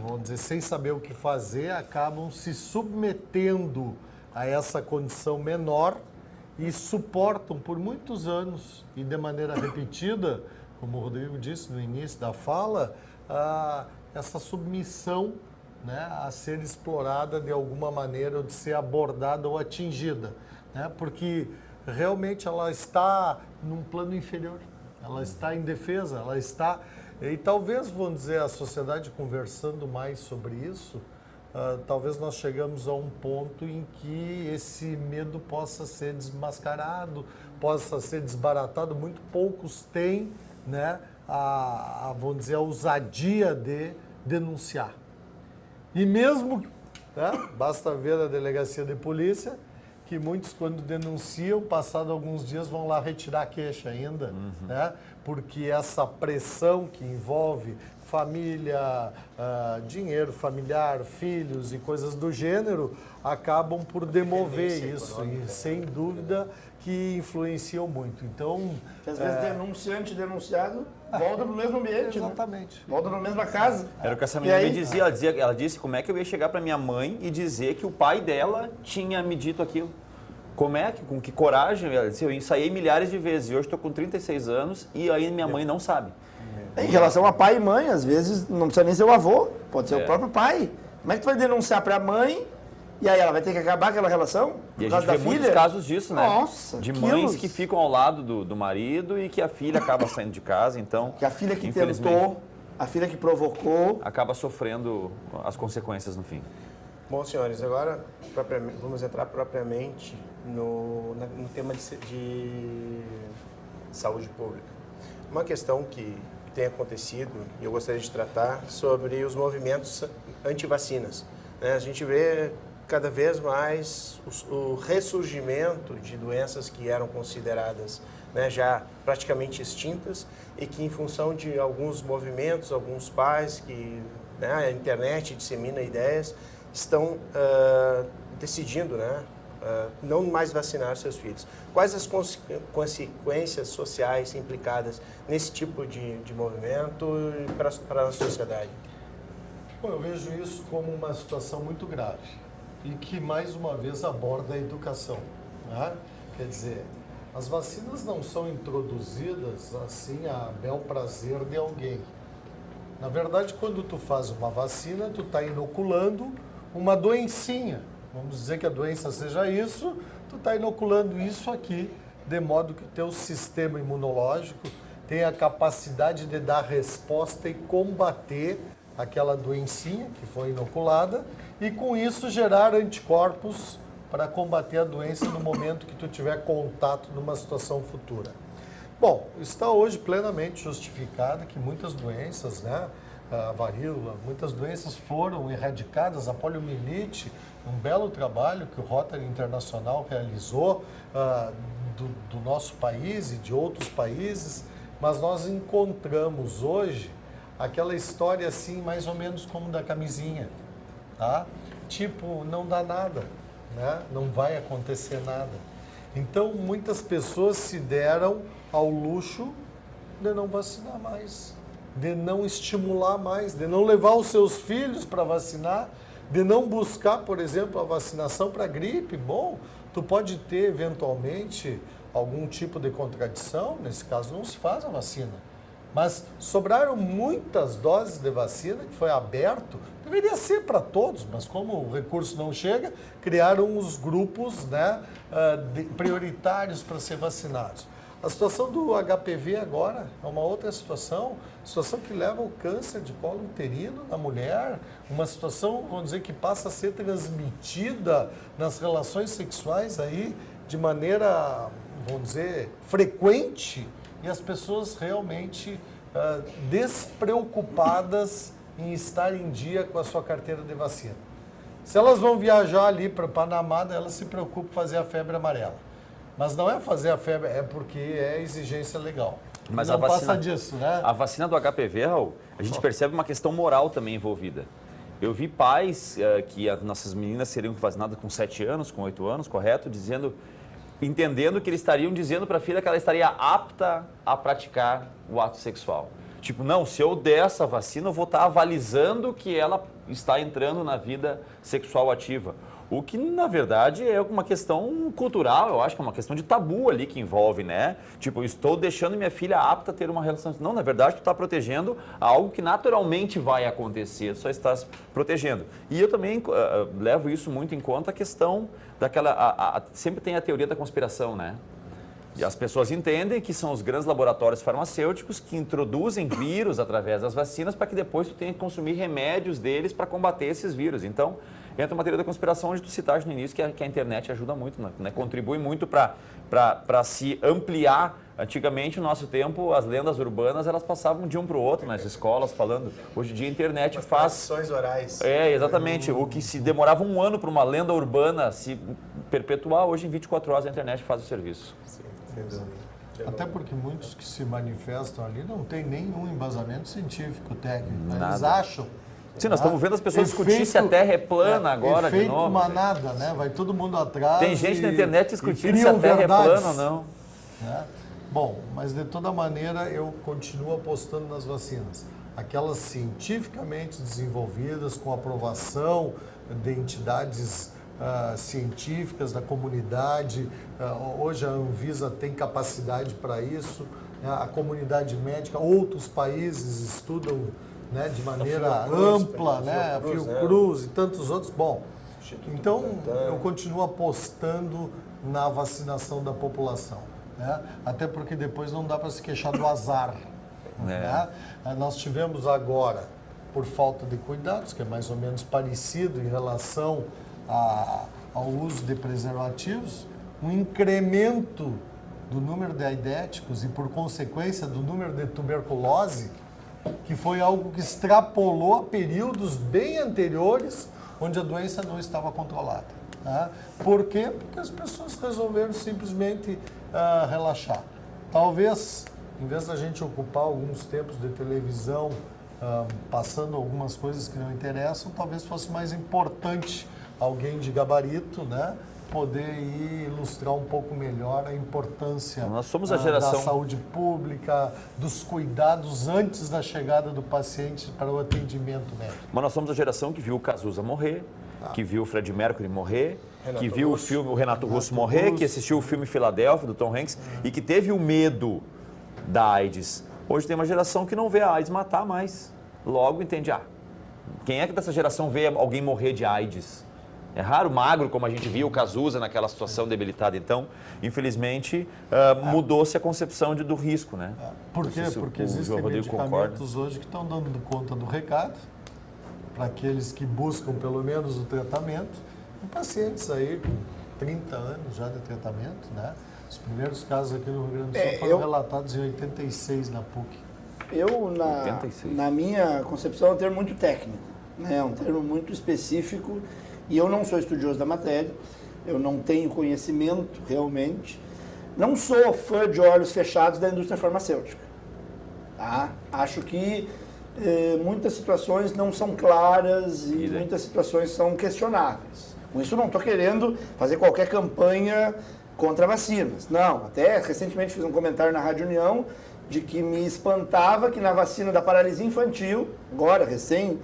vamos dizer, sem saber o que fazer, acabam se submetendo a essa condição menor e suportam por muitos anos e de maneira repetida, como o Rodrigo disse no início da fala, essa submissão, né, a ser explorada de alguma maneira ou de ser abordada ou atingida, né, porque realmente ela está num plano inferior, ela está indefesa, ela está... E talvez, vamos dizer, a sociedade conversando mais sobre isso, talvez nós chegamos a um ponto em que esse medo possa ser desmascarado, possa ser desbaratado. Muito poucos têm, né, vamos dizer, a ousadia de denunciar. E mesmo, né, basta ver a delegacia de polícia, que muitos, quando denunciam, passado alguns dias, vão lá retirar a queixa ainda, né? Porque essa pressão que envolve família, dinheiro familiar, filhos e coisas do gênero acabam por demover isso e, sem dúvida, que influenciam muito. Então, Às vezes denunciante e denunciado volta para o mesmo ambiente, né? exatamente. Volta para a mesma casa. Era o que essa E menina aí? me dizia. Ela disse como é que eu ia chegar para minha mãe e dizer que o pai dela tinha me dito aquilo. Como é que, com que coragem? Ela disse, eu ensaiei milhares de vezes e hoje estou com 36 anos e aí minha mãe não sabe. Em relação a pai e mãe, às vezes não precisa nem ser o avô, pode ser É. o próprio pai. Como é que tu vai denunciar para a mãe e aí ela vai ter que acabar aquela relação? E a Por causa gente da vê filha? muitos casos disso, né? Nossa, de quilos. mães que ficam ao lado do marido e que a filha acaba saindo de casa, então... Que a filha que infelizmente, tentou, a filha que provocou. acaba sofrendo as consequências no fim. Bom, senhores, agora vamos entrar propriamente no tema de saúde pública. Uma questão que tem acontecido, e eu gostaria de tratar, sobre os movimentos anti-vacinas. Né? A gente vê cada vez mais o ressurgimento de doenças que eram consideradas, né, já praticamente extintas e que, em função de alguns movimentos, alguns pais que, né, a internet dissemina ideias, estão decidindo, né, não mais vacinar seus filhos. Quais as consequências sociais implicadas nesse tipo de movimento para a sociedade? Bom, eu vejo isso como uma situação muito grave e que, mais uma vez, aborda a educação. Né? Quer dizer, as vacinas não são introduzidas assim a bel prazer de alguém. Na verdade, quando tu faz uma vacina, tu está inoculando uma doencinha. Vamos dizer que a doença seja isso, tu está inoculando isso aqui, de modo que o teu sistema imunológico tenha a capacidade de dar resposta e combater aquela doencinha que foi inoculada e, com isso, gerar anticorpos para combater a doença no momento que tu tiver contato numa situação futura. Bom, está hoje plenamente justificado que muitas doenças, né, a varíola, muitas doenças foram erradicadas, a poliomielite, um belo trabalho que o Rotary Internacional realizou do nosso país e de outros países, mas nós encontramos hoje aquela história assim, mais ou menos como da camisinha, tá? Tipo, não dá nada, né? Não vai acontecer nada. Então, muitas pessoas se deram ao luxo de não vacinar mais, de não estimular mais, de não levar os seus filhos para vacinar, de não buscar, por exemplo, a vacinação para gripe. Bom, tu pode ter, eventualmente, algum tipo de contradição, nesse caso não se faz a vacina. Mas sobraram muitas doses de vacina que foi aberto, deveria ser para todos, mas como o recurso não chega, criaram os grupos, né, prioritários para ser vacinados. A situação do HPV agora é uma outra situação que leva ao câncer de colo uterino na mulher, uma situação, vamos dizer, que passa a ser transmitida nas relações sexuais aí de maneira, vamos dizer, frequente, e as pessoas realmente despreocupadas em estar em dia com a sua carteira de vacina. Se elas vão viajar ali para Panamá, elas se preocupam em fazer a febre amarela. Mas não é fazer a febre, é porque é exigência legal. Mas não a vacina, passa disso, né? A vacina do HPV, Raul, a gente percebe uma questão moral também envolvida. Eu vi pais que as nossas meninas seriam vacinadas com 7 anos, com 8 anos, correto? Entendendo que eles estariam dizendo para a filha que ela estaria apta a praticar o ato sexual. Tipo, não, se eu der essa vacina, eu vou estar avalizando que ela está entrando na vida sexual ativa. O que, na verdade, é uma questão cultural, eu acho que é uma questão de tabu ali que envolve, né? Tipo, eu estou deixando minha filha apta a ter uma relação... Não, na verdade, tu está protegendo algo que naturalmente vai acontecer, só estás protegendo. E eu também levo isso muito em conta, a questão daquela... sempre tem a teoria da conspiração, né? E as pessoas entendem que são os grandes laboratórios farmacêuticos que introduzem vírus através das vacinas para que depois tu tenha que consumir remédios deles para combater esses vírus. Então, entra uma teoria da conspiração onde tu citaste no início que a internet ajuda muito, né? Contribui muito para se ampliar. Antigamente, no nosso tempo, as lendas urbanas, elas passavam de um para o outro nas escolas falando. Hoje em dia a internet faz... Ações orais. É, exatamente. O que se demorava um ano para uma lenda urbana se perpetuar, hoje em 24 horas a internet faz o serviço. Sim, sem dúvida. Até porque muitos que se manifestam ali não tem nenhum embasamento científico técnico. Né? Eles Nada. acham. Sim, nós estamos vendo as pessoas discutir se a Terra é plana agora de novo. Efeito manada, né? Vai todo mundo atrás. Tem gente na internet discutindo se criam a Terra verdades, é plana ou não. né? Bom, mas de toda maneira eu continuo apostando nas vacinas. Aquelas cientificamente desenvolvidas, com aprovação de entidades científicas da comunidade. Hoje a Anvisa tem capacidade para isso. A comunidade médica, outros países estudam, né, de maneira ampla, né? A Fiocruz e tantos outros. Bom, então eu continuo apostando na vacinação da população, né? Até porque depois não dá para se queixar do azar. Né? Nós tivemos agora, por falta de cuidados, que é mais ou menos parecido em relação ao uso de preservativos, um incremento do número de aidéticos e, por consequência, do número de tuberculose, que foi algo que extrapolou a períodos bem anteriores, onde a doença não estava controlada. Né? Por quê? Porque as pessoas resolveram simplesmente relaxar. Talvez, em vez da gente ocupar alguns tempos de televisão passando algumas coisas que não interessam, talvez fosse mais importante alguém de gabarito, né, poder ir ilustrar um pouco melhor a importância Nós somos a geração da saúde pública, dos cuidados antes da chegada do paciente para o atendimento médico. Mas nós somos a geração que viu o Cazuza morrer, que viu o Freddie Mercury morrer, que viu o Renato Russo morrer, que assistiu o filme Filadélfia, do Tom Hanks, e que teve o medo da AIDS. Hoje tem uma geração que não vê a AIDS matar mais. Logo entende, quem é que dessa geração vê alguém morrer de AIDS? É raro, magro, como a gente viu o Cazuza naquela situação debilitada. Então, infelizmente, mudou-se a concepção do risco, né? Por quê? Porque existem medicamentos hoje que estão dando conta do recado para aqueles que buscam pelo menos o tratamento. E pacientes aí com 30 anos já de tratamento, né? Os primeiros casos aqui no Rio Grande do Sul foram relatados em 86 na PUC. Na minha concepção, é um termo muito técnico, né? É um termo muito específico. E eu não sou estudioso da matéria, eu não tenho conhecimento realmente, não sou fã de olhos fechados da indústria farmacêutica. Tá? Acho que muitas situações não são claras e muitas situações são questionáveis. Com isso não estou querendo fazer qualquer campanha contra vacinas. Não, até recentemente fiz um comentário na Rádio União de que me espantava que na vacina da paralisia infantil, agora recém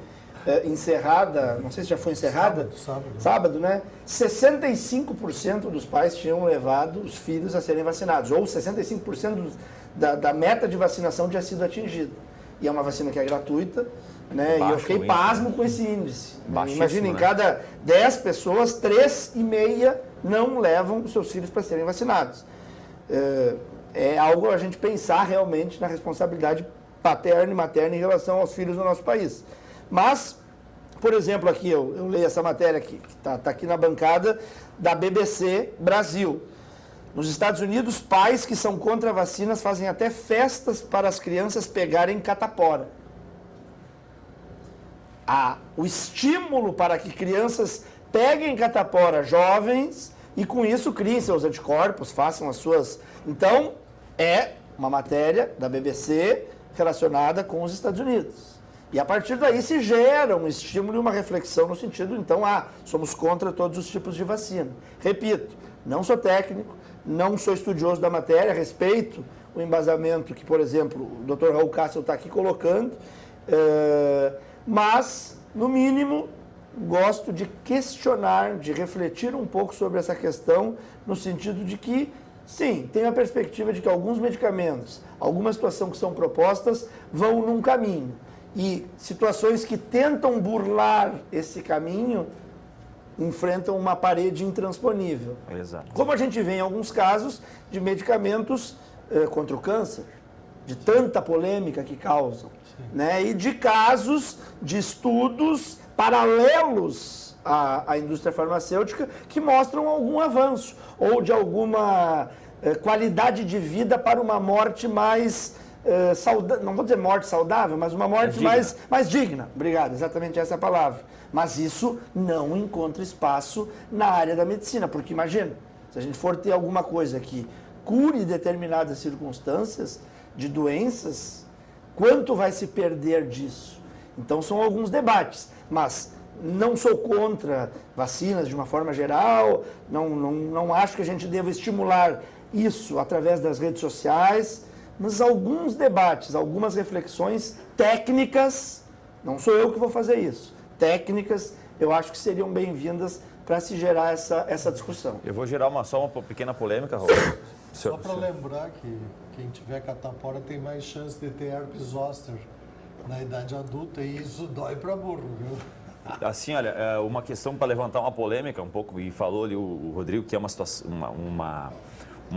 encerrada, não sei se já foi encerrada, sábado, né? 65% dos pais tinham levado os filhos a serem vacinados, ou 65% da meta de vacinação tinha sido atingida. E é uma vacina que é gratuita, né? E eu fiquei pasmo com esse índice. Imagina, em cada 10 pessoas, 3,5 não levam os seus filhos para serem vacinados. É algo a gente pensar realmente na responsabilidade paterna e materna em relação aos filhos do nosso país. Mas, por exemplo, aqui eu leio essa matéria aqui, que está aqui na bancada, da BBC Brasil. Nos Estados Unidos, pais que são contra vacinas fazem até festas para as crianças pegarem catapora. O estímulo para que crianças peguem catapora jovens e com isso criem seus anticorpos, façam as suas... Então, é uma matéria da BBC relacionada com os Estados Unidos. E a partir daí se gera um estímulo e uma reflexão no sentido, então, somos contra todos os tipos de vacina. Repito, não sou técnico, não sou estudioso da matéria, respeito o embasamento que, por exemplo, o Dr. Raul Castro está aqui colocando, mas, no mínimo, gosto de questionar, de refletir um pouco sobre essa questão, no sentido de que, sim, tem a perspectiva de que alguns medicamentos, algumas situações que são propostas, vão num caminho. E situações que tentam burlar esse caminho enfrentam uma parede intransponível. Exato. Como a gente vê em alguns casos de medicamentos contra o câncer, de tanta polêmica que causam, né? E de casos de estudos paralelos à indústria farmacêutica que mostram algum avanço ou de alguma qualidade de vida para uma morte mais... não vou dizer morte saudável, mas uma morte mais digna. Obrigado, exatamente essa palavra. Mas isso não encontra espaço na área da medicina, porque imagina, se a gente for ter alguma coisa que cure determinadas circunstâncias de doenças, quanto vai se perder disso? Então são alguns debates, mas não sou contra vacinas de uma forma geral, não acho que a gente deva estimular isso através das redes sociais, mas alguns debates, algumas reflexões técnicas, não sou eu que vou fazer isso, técnicas, eu acho que seriam bem-vindas para se gerar essa discussão. Eu vou gerar só uma pequena polêmica, Roberto. Só para lembrar que quem tiver catapora tem mais chance de ter herpes zoster na idade adulta e isso dói para burro, viu? Assim, olha, uma questão para levantar uma polêmica um pouco, e falou ali o Rodrigo que é um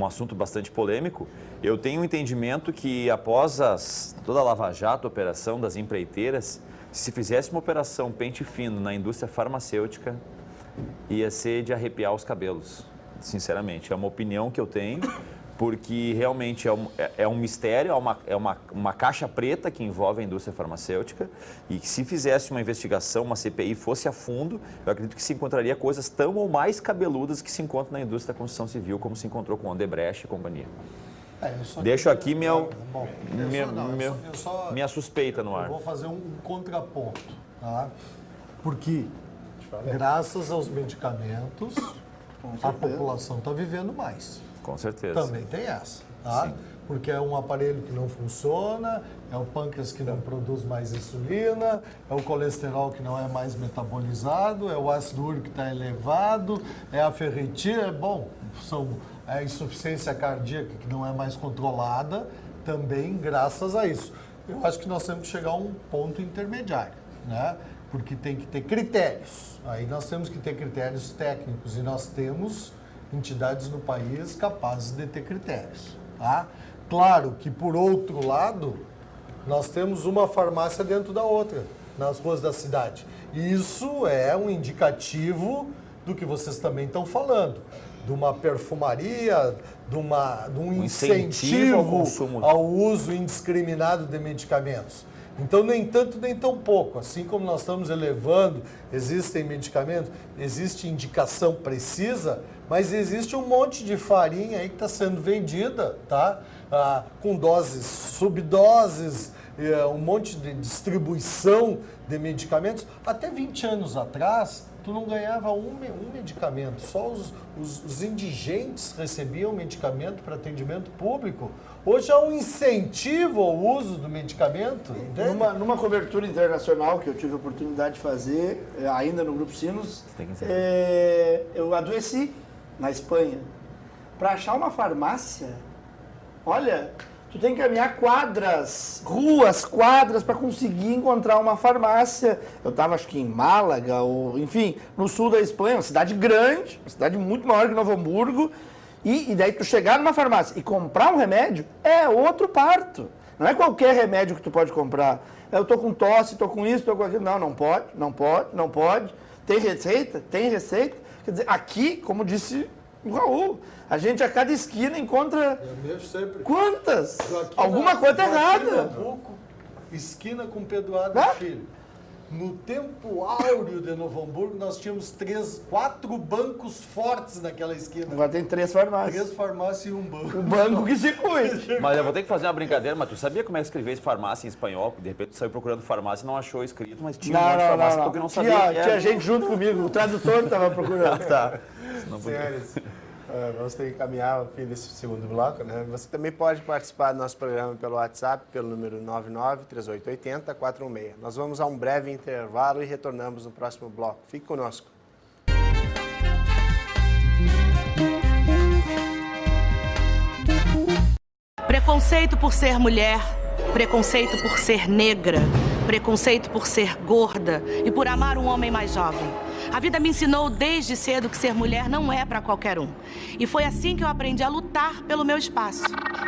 assunto bastante polêmico. Eu tenho um entendimento que após toda a Lava Jato, a operação das empreiteiras, se fizesse uma operação pente fino na indústria farmacêutica, ia ser de arrepiar os cabelos, sinceramente. É uma opinião que eu tenho, porque realmente é um mistério, é uma caixa preta que envolve a indústria farmacêutica, e que se fizesse uma investigação, uma CPI, fosse a fundo, eu acredito que se encontraria coisas tão ou mais cabeludas que se encontram na indústria da construção civil, como se encontrou com Odebrecht e companhia. Deixo aqui minha suspeita no ar. Eu vou fazer um contraponto, tá? Porque graças aos medicamentos, a população está vivendo mais. Com certeza. Também tem essa, tá? Sim. Porque é um aparelho que não funciona, é o pâncreas que não produz mais insulina, é o colesterol que não é mais metabolizado, é o ácido úrico que está elevado, é a ferritina, é a insuficiência cardíaca que não é mais controlada, também graças a isso. Eu acho que nós temos que chegar a um ponto intermediário, né? Porque tem que ter critérios. Aí nós temos que ter critérios técnicos e nós temos entidades no país capazes de ter critérios, tá? Claro que, por outro lado, nós temos uma farmácia dentro da outra, nas ruas da cidade. E isso é um indicativo do que vocês também estão falando, de uma perfumaria, de um incentivo ao consumo, ao uso indiscriminado de medicamentos. Então, nem tanto, nem tão pouco. Assim como nós estamos elevando, existem medicamentos, existe indicação precisa, mas existe um monte de farinha aí que está sendo vendida, tá? Com doses, subdoses, um monte de distribuição de medicamentos. Até 20 anos atrás, tu não ganhava um medicamento, só os indigentes recebiam medicamento para atendimento público. Hoje há um incentivo ao uso do medicamento. Numa cobertura internacional que eu tive a oportunidade de fazer, ainda no Grupo Sinos, eu adoeci na Espanha. Para achar uma farmácia, olha, tu tem que caminhar quadras para conseguir encontrar uma farmácia. Eu estava, acho que em Málaga, ou enfim, no sul da Espanha, uma cidade grande, uma cidade muito maior que Novo Hamburgo. E daí tu chegar numa farmácia e comprar um remédio é outro parto. Não é qualquer remédio que tu pode comprar. Eu tô com tosse, tô com isso, tô com aquilo. Não pode. Tem receita? Tem receita. Quer dizer, aqui, como disse o Raul, a gente a cada esquina encontra... Quantas? Alguma coisa errada. Esquina com Pedro Adams Filho. No tempo áureo de Novo Hamburgo, nós tínhamos 4 bancos fortes naquela esquina. Agora tem 3 farmácias. 3 farmácias e um banco. O banco que se cuide. Mas eu vou ter que fazer uma brincadeira, mas tu sabia como é que escrever farmácia em espanhol? De repente tu saiu procurando farmácia e não achou escrito, mas tinha um monte de farmácia porque não sabia. Tinha gente junto comigo, o tradutor estava procurando. Tá. Senhores, vamos ter que caminhar ao fim desse segundo bloco, né? Você também pode participar do nosso programa pelo WhatsApp, pelo número 993880-416. Nós vamos a um breve intervalo e retornamos no próximo bloco. Fique conosco. Preconceito por ser mulher, preconceito por ser negra, preconceito por ser gorda e por amar um homem mais jovem. A vida me ensinou desde cedo que ser mulher não é para qualquer um. E foi assim que eu aprendi a lutar pelo meu espaço.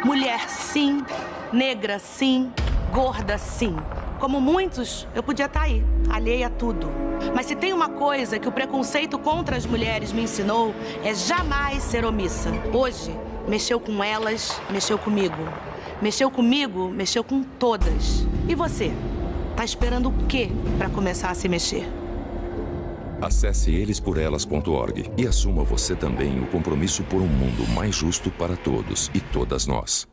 Mulher sim, negra sim, gorda sim. Como muitos, eu podia estar aí, alheia a tudo. Mas se tem uma coisa que o preconceito contra as mulheres me ensinou, é jamais ser omissa. Hoje, mexeu com elas, mexeu comigo. Mexeu comigo, mexeu com todas. E você? Tá esperando o quê para começar a se mexer? Acesse elesporelas.org e assuma você também o compromisso por um mundo mais justo para todos e todas nós.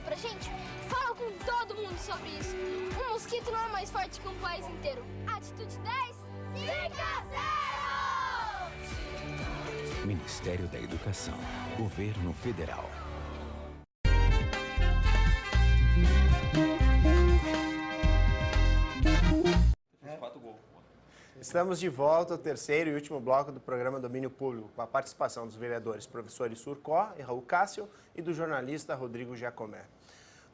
Pra gente, fala com todo mundo sobre isso. Um mosquito não é mais forte que um país inteiro. Atitude 10, fica zero! Ministério da Educação, Governo Federal. Estamos de volta ao terceiro e último bloco do programa Domínio Público, com a participação dos vereadores professor Issur Có e Raul Cássio e do jornalista Rodrigo Giacomé.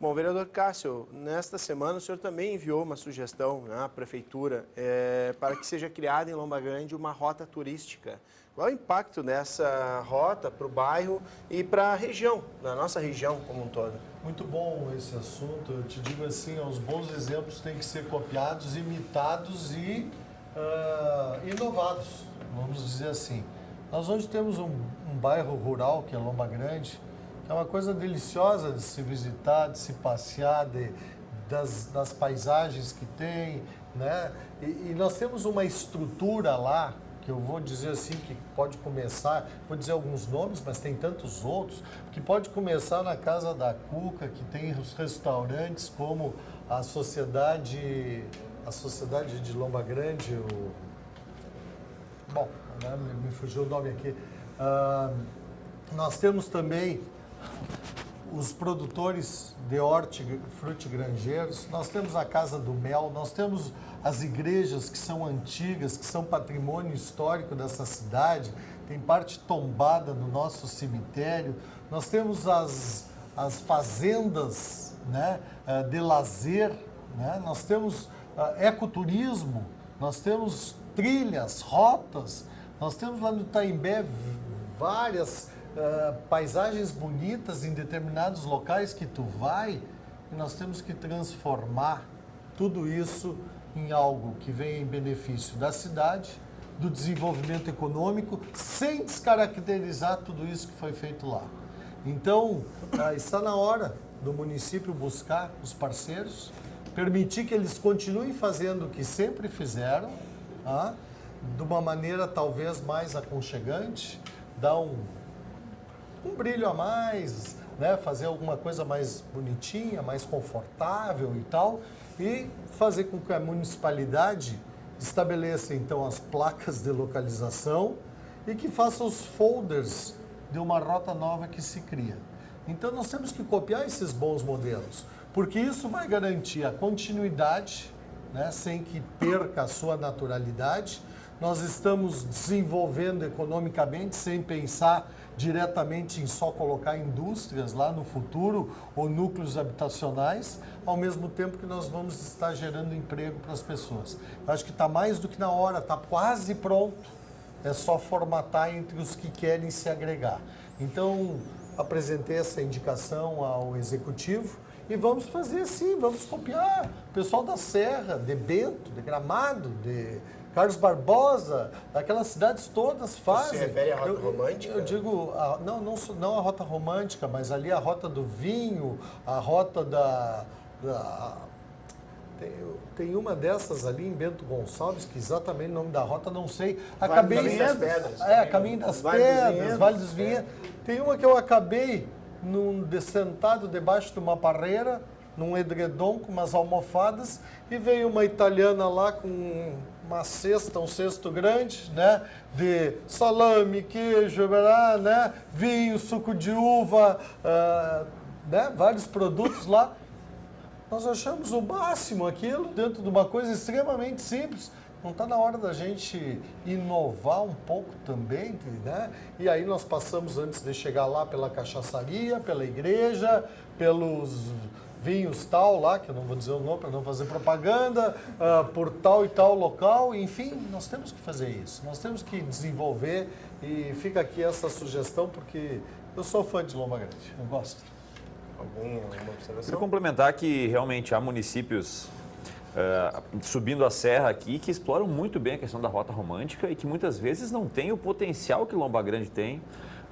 Bom, vereador Cássio, nesta semana o senhor também enviou uma sugestão à Prefeitura para que seja criada em Lomba Grande uma rota turística. Qual é o impacto dessa rota para o bairro e para a região, na nossa região como um todo? Muito bom esse assunto. Eu te digo assim, os bons exemplos têm que ser copiados, imitados e inovados, vamos dizer assim. Nós hoje temos um bairro rural, que é Lomba Grande, que é uma coisa deliciosa de se visitar, de se passear, das paisagens que tem, né? E nós temos uma estrutura lá, que eu vou dizer assim, que pode começar, vou dizer alguns nomes, mas tem tantos outros, que pode começar na Casa da Cuca, que tem os restaurantes como a Sociedade de Lomba Grande, bom, né, me fugiu o nome aqui. Nós temos também os produtores de hortifrutigranjeiros, nós temos a Casa do Mel, nós temos as igrejas que são antigas, que são patrimônio histórico dessa cidade, tem parte tombada no nosso cemitério, nós temos as fazendas, né, de lazer, né, nós temos ecoturismo, nós temos trilhas, rotas, nós temos lá no Itaimbé várias paisagens bonitas em determinados locais que tu vai, e nós temos que transformar tudo isso em algo que venha em benefício da cidade, do desenvolvimento econômico, sem descaracterizar tudo isso que foi feito lá. Então, está na hora do município buscar os parceiros, permitir que eles continuem fazendo o que sempre fizeram, de uma maneira talvez mais aconchegante, dar um brilho a mais, né? Fazer alguma coisa mais bonitinha, mais confortável e tal, e fazer com que a municipalidade estabeleça então as placas de localização e que faça os folders de uma rota nova que se cria. Então nós temos que copiar esses bons modelos, porque isso vai garantir a continuidade, né, sem que perca a sua naturalidade. Nós estamos desenvolvendo economicamente sem pensar diretamente em só colocar indústrias lá no futuro ou núcleos habitacionais, ao mesmo tempo que nós vamos estar gerando emprego para as pessoas. Eu acho que está mais do que na hora, está quase pronto. É só formatar entre os que querem se agregar. Então, apresentei essa indicação ao Executivo e vamos fazer assim, vamos copiar. O pessoal da Serra, de Bento, de Gramado, de Carlos Barbosa, daquelas cidades todas fazem. Você refere à Rota Romântica? Eu digo, não a Rota Romântica, mas ali a Rota do Vinho, a Rota Tem uma dessas ali em Bento Gonçalves, que exatamente o nome da rota, não sei. Caminho das Pedras. Caminho das Vale dos Pedras, Vinhedos. Vale dos Vinhedos. Tem uma que eu acabei sentado debaixo de uma parreira, num edredom com umas almofadas, e veio uma italiana lá com uma cesta, um cesto grande, né, de salame, queijo, né, vinho, suco de uva, né, vários produtos lá. Nós achamos o máximo aquilo, dentro de uma coisa extremamente simples. Não está na hora da gente inovar um pouco também, né? E aí nós passamos, antes de chegar lá, pela cachaçaria, pela igreja, pelos vinhos tal lá, que eu não vou dizer o nome para não fazer propaganda, por tal e tal local. Enfim, nós temos que fazer isso. Nós temos que desenvolver, e fica aqui essa sugestão, porque eu sou fã de Lomba Grande, eu gosto. Alguma observação? Quero complementar que realmente há municípios subindo a serra aqui que exploram muito bem a questão da rota romântica e que muitas vezes não tem o potencial que Lomba Grande tem,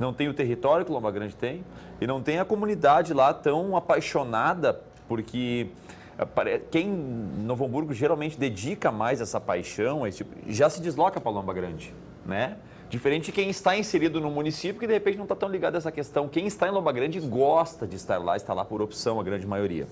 não tem o território que Lomba Grande tem e não tem a comunidade lá tão apaixonada, porque quem em Novo Hamburgo geralmente dedica mais essa paixão, esse tipo, já se desloca para Lomba Grande, né? Diferente de quem está inserido no município que de repente não está tão ligado a essa questão. Quem está em Lomba Grande gosta de estar lá, está lá por opção, a grande maioria.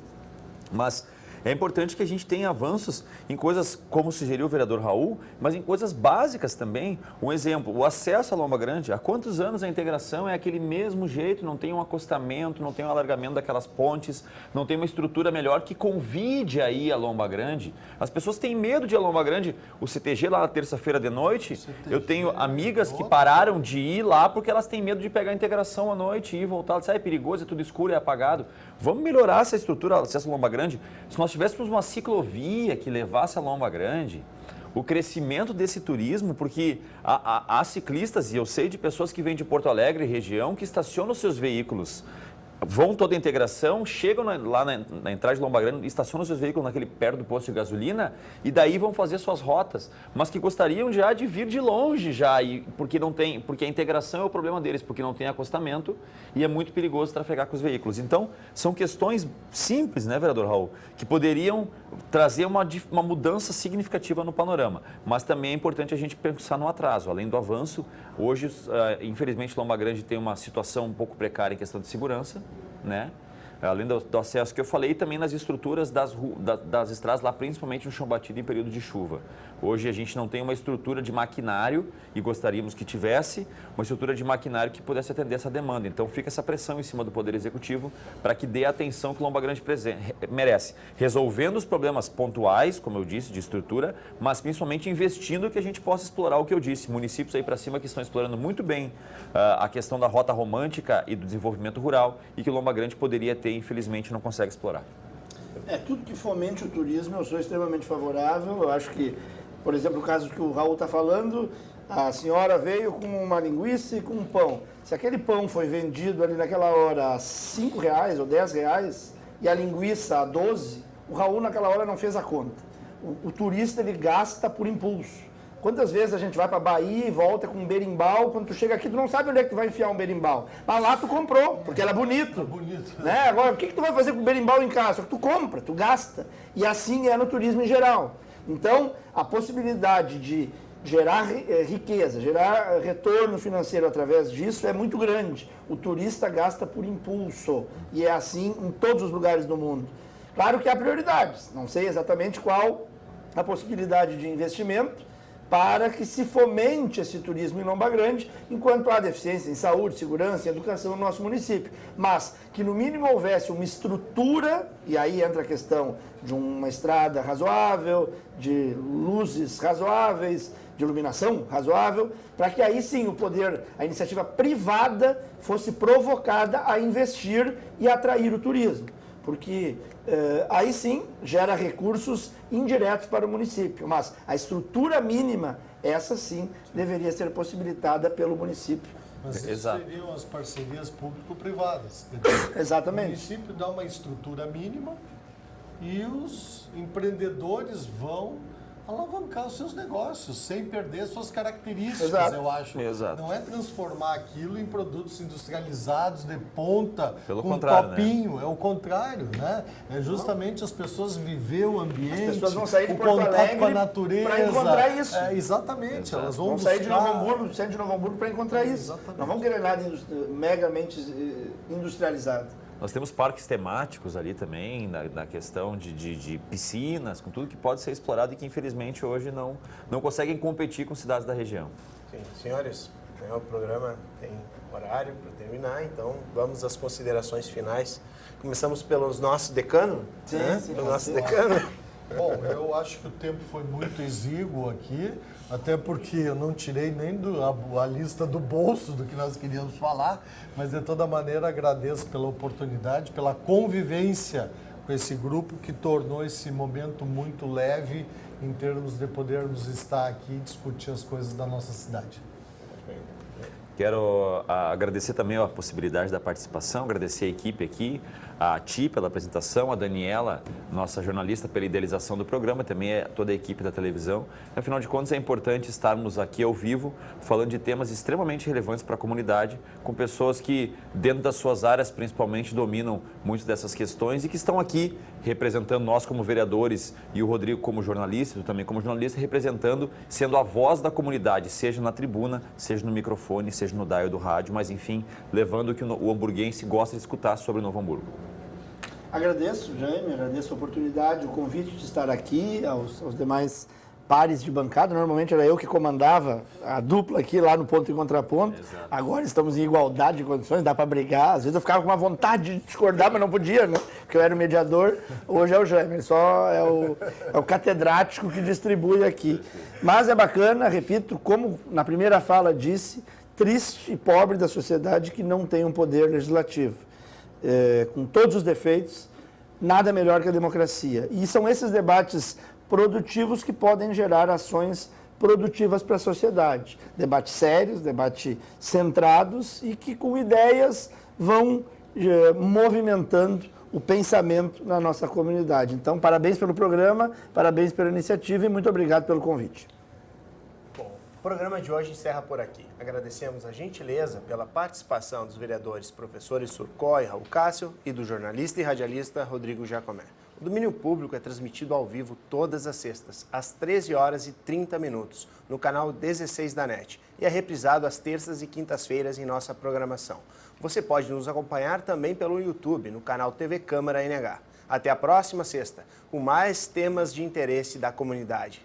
Mas é importante que a gente tenha avanços em coisas, como sugeriu o vereador Raul, mas em coisas básicas também. Um exemplo, o acesso a Lomba Grande. Há quantos anos a integração é aquele mesmo jeito, não tem um acostamento, não tem um alargamento daquelas pontes, não tem uma estrutura melhor que convide a ir a Lomba Grande. As pessoas têm medo de ir a Lomba Grande. O CTG lá na terça-feira de noite, eu tenho amigas que pararam de ir lá porque elas têm medo de pegar a integração à noite e ir voltar. É perigoso, é tudo escuro, é apagado. Vamos melhorar essa estrutura, acesso a Lomba Grande. Se nós tivéssemos uma ciclovia que levasse a Lomba Grande, o crescimento desse turismo, porque há ciclistas, e eu sei de pessoas que vêm de Porto Alegre, região, que estacionam seus veículos, vão toda a integração, chegam lá na entrada de Lomba Grande, estacionam seus veículos naquele perto do posto de gasolina e daí vão fazer suas rotas, mas que gostariam já de vir de longe já, porque a integração é o problema deles, porque não tem acostamento e é muito perigoso trafegar com os veículos. Então, são questões simples, né, vereador Raul, que poderiam trazer uma mudança significativa no panorama, mas também é importante a gente pensar no atraso, além do avanço. Hoje, infelizmente, Lomba Grande tem uma situação um pouco precária em questão de segurança, né? Além do acesso que eu falei, também nas estruturas das estradas lá, principalmente no chão batido em período de chuva. Hoje a gente não tem uma estrutura de maquinário e gostaríamos que tivesse uma estrutura de maquinário que pudesse atender essa demanda. Então fica essa pressão em cima do Poder Executivo para que dê a atenção que Lomba Grande merece, resolvendo os problemas pontuais, como eu disse, de estrutura, mas principalmente investindo que a gente possa explorar o que eu disse. Municípios aí para cima que estão explorando muito bem a questão da rota romântica e do desenvolvimento rural e que Lomba Grande poderia ter, infelizmente, não consegue explorar. Tudo que fomente o turismo, eu sou extremamente favorável. Eu acho que, por exemplo, o caso que o Raul está falando, a senhora veio com uma linguiça e com um pão. Se aquele pão foi vendido ali naquela hora a R$5 ou R$10 e a linguiça a 12, o Raul naquela hora não fez a conta. O turista, ele gasta por impulso. Quantas vezes a gente vai para Bahia e volta com um berimbau, quando tu chega aqui tu não sabe onde é que tu vai enfiar um berimbau. Mas lá tu comprou, porque era bonito. É bonito. Né? Agora, o que tu vai fazer com o berimbau em casa? Tu compra, tu gasta. E assim é no turismo em geral. Então, a possibilidade de gerar riqueza, gerar retorno financeiro através disso é muito grande. O turista gasta por impulso. E é assim em todos os lugares do mundo. Claro que há prioridades. Não sei exatamente qual a possibilidade de investimento para que se fomente esse turismo em Lomba Grande, enquanto há deficiência em saúde, segurança e educação no nosso município. Mas que no mínimo houvesse uma estrutura, e aí entra a questão de uma estrada razoável, de luzes razoáveis, de iluminação razoável, para que aí sim a iniciativa privada fosse provocada a investir e atrair o turismo. Porque aí sim gera recursos indiretos para o município, mas a estrutura mínima, essa sim, deveria ser possibilitada pelo município. Mas isso seriam as parcerias público-privadas. Exatamente. O município dá uma estrutura mínima e os empreendedores vão alavancar os seus negócios, sem perder suas características, Exato. eu acho. Exato. Não é transformar aquilo em produtos industrializados de ponta, Pelo com contrário, topinho. É o contrário, né? É justamente as pessoas viver o ambiente, As pessoas vão sair de o Porto contato Alegre com a natureza. para encontrar isso. Exatamente. Elas vão Vamos sair de buscar- Novo Hamburgo, do centro de Novo Hamburgo, para encontrar isso. Exatamente. Não vamos querer nada megamente industrializado. Nós temos parques temáticos ali também, na questão de piscinas, com tudo que pode ser explorado e que infelizmente hoje não conseguem competir com cidades da região. Sim, senhores, o programa tem horário para terminar, então vamos às considerações finais. Começamos pelos nosso decano? Sim, né? sim, Pelo pode nosso ser. decano. Bom, eu acho que o tempo foi muito exíguo aqui, até porque eu não tirei nem a lista do bolso do que nós queríamos falar, mas de toda maneira agradeço pela oportunidade, pela convivência com esse grupo que tornou esse momento muito leve em termos de podermos estar aqui e discutir as coisas da nossa cidade. Quero agradecer também a possibilidade da participação, agradecer a equipe aqui, a Ti pela apresentação, a Daniela, nossa jornalista, pela idealização do programa, também toda a equipe da televisão. Afinal de contas, é importante estarmos aqui ao vivo, falando de temas extremamente relevantes para a comunidade, com pessoas que, dentro das suas áreas, principalmente, dominam muito dessas questões e que estão aqui representando nós como vereadores e o Rodrigo como jornalista, eu também como jornalista, representando, sendo a voz da comunidade, seja na tribuna, seja no microfone, seja no dial do rádio, mas enfim, levando o que o hamburguense gosta de escutar sobre Novo Hamburgo. Agradeço, Jaime, agradeço a oportunidade, o convite de estar aqui, aos demais pares de bancada. Normalmente era eu que comandava a dupla aqui lá no Ponto e Contraponto. Exato. Agora estamos em igualdade de condições, dá para brigar. Às vezes eu ficava com uma vontade de discordar, mas não podia, né? Porque eu era o mediador. Hoje é o Jaime, ele só é o catedrático que distribui aqui. Mas é bacana, repito, como na primeira fala disse, triste e pobre da sociedade que não tem um poder legislativo. Com todos os defeitos, nada melhor que a democracia. E são esses debates produtivos que podem gerar ações produtivas para a sociedade. Debates sérios, debates centrados e que com ideias vão movimentando o pensamento na nossa comunidade. Então, parabéns pelo programa, parabéns pela iniciativa e muito obrigado pelo convite. O programa de hoje encerra por aqui. Agradecemos a gentileza pela participação dos vereadores professores Surcó e Raul Cássio e do jornalista e radialista Rodrigo Jacomé. O Domínio Público é transmitido ao vivo todas as sextas, às 13h30, no canal 16 da NET, e é reprisado às terças e quintas-feiras em nossa programação. Você pode nos acompanhar também pelo YouTube, no canal TV Câmara NH. Até a próxima sexta, com mais temas de interesse da comunidade.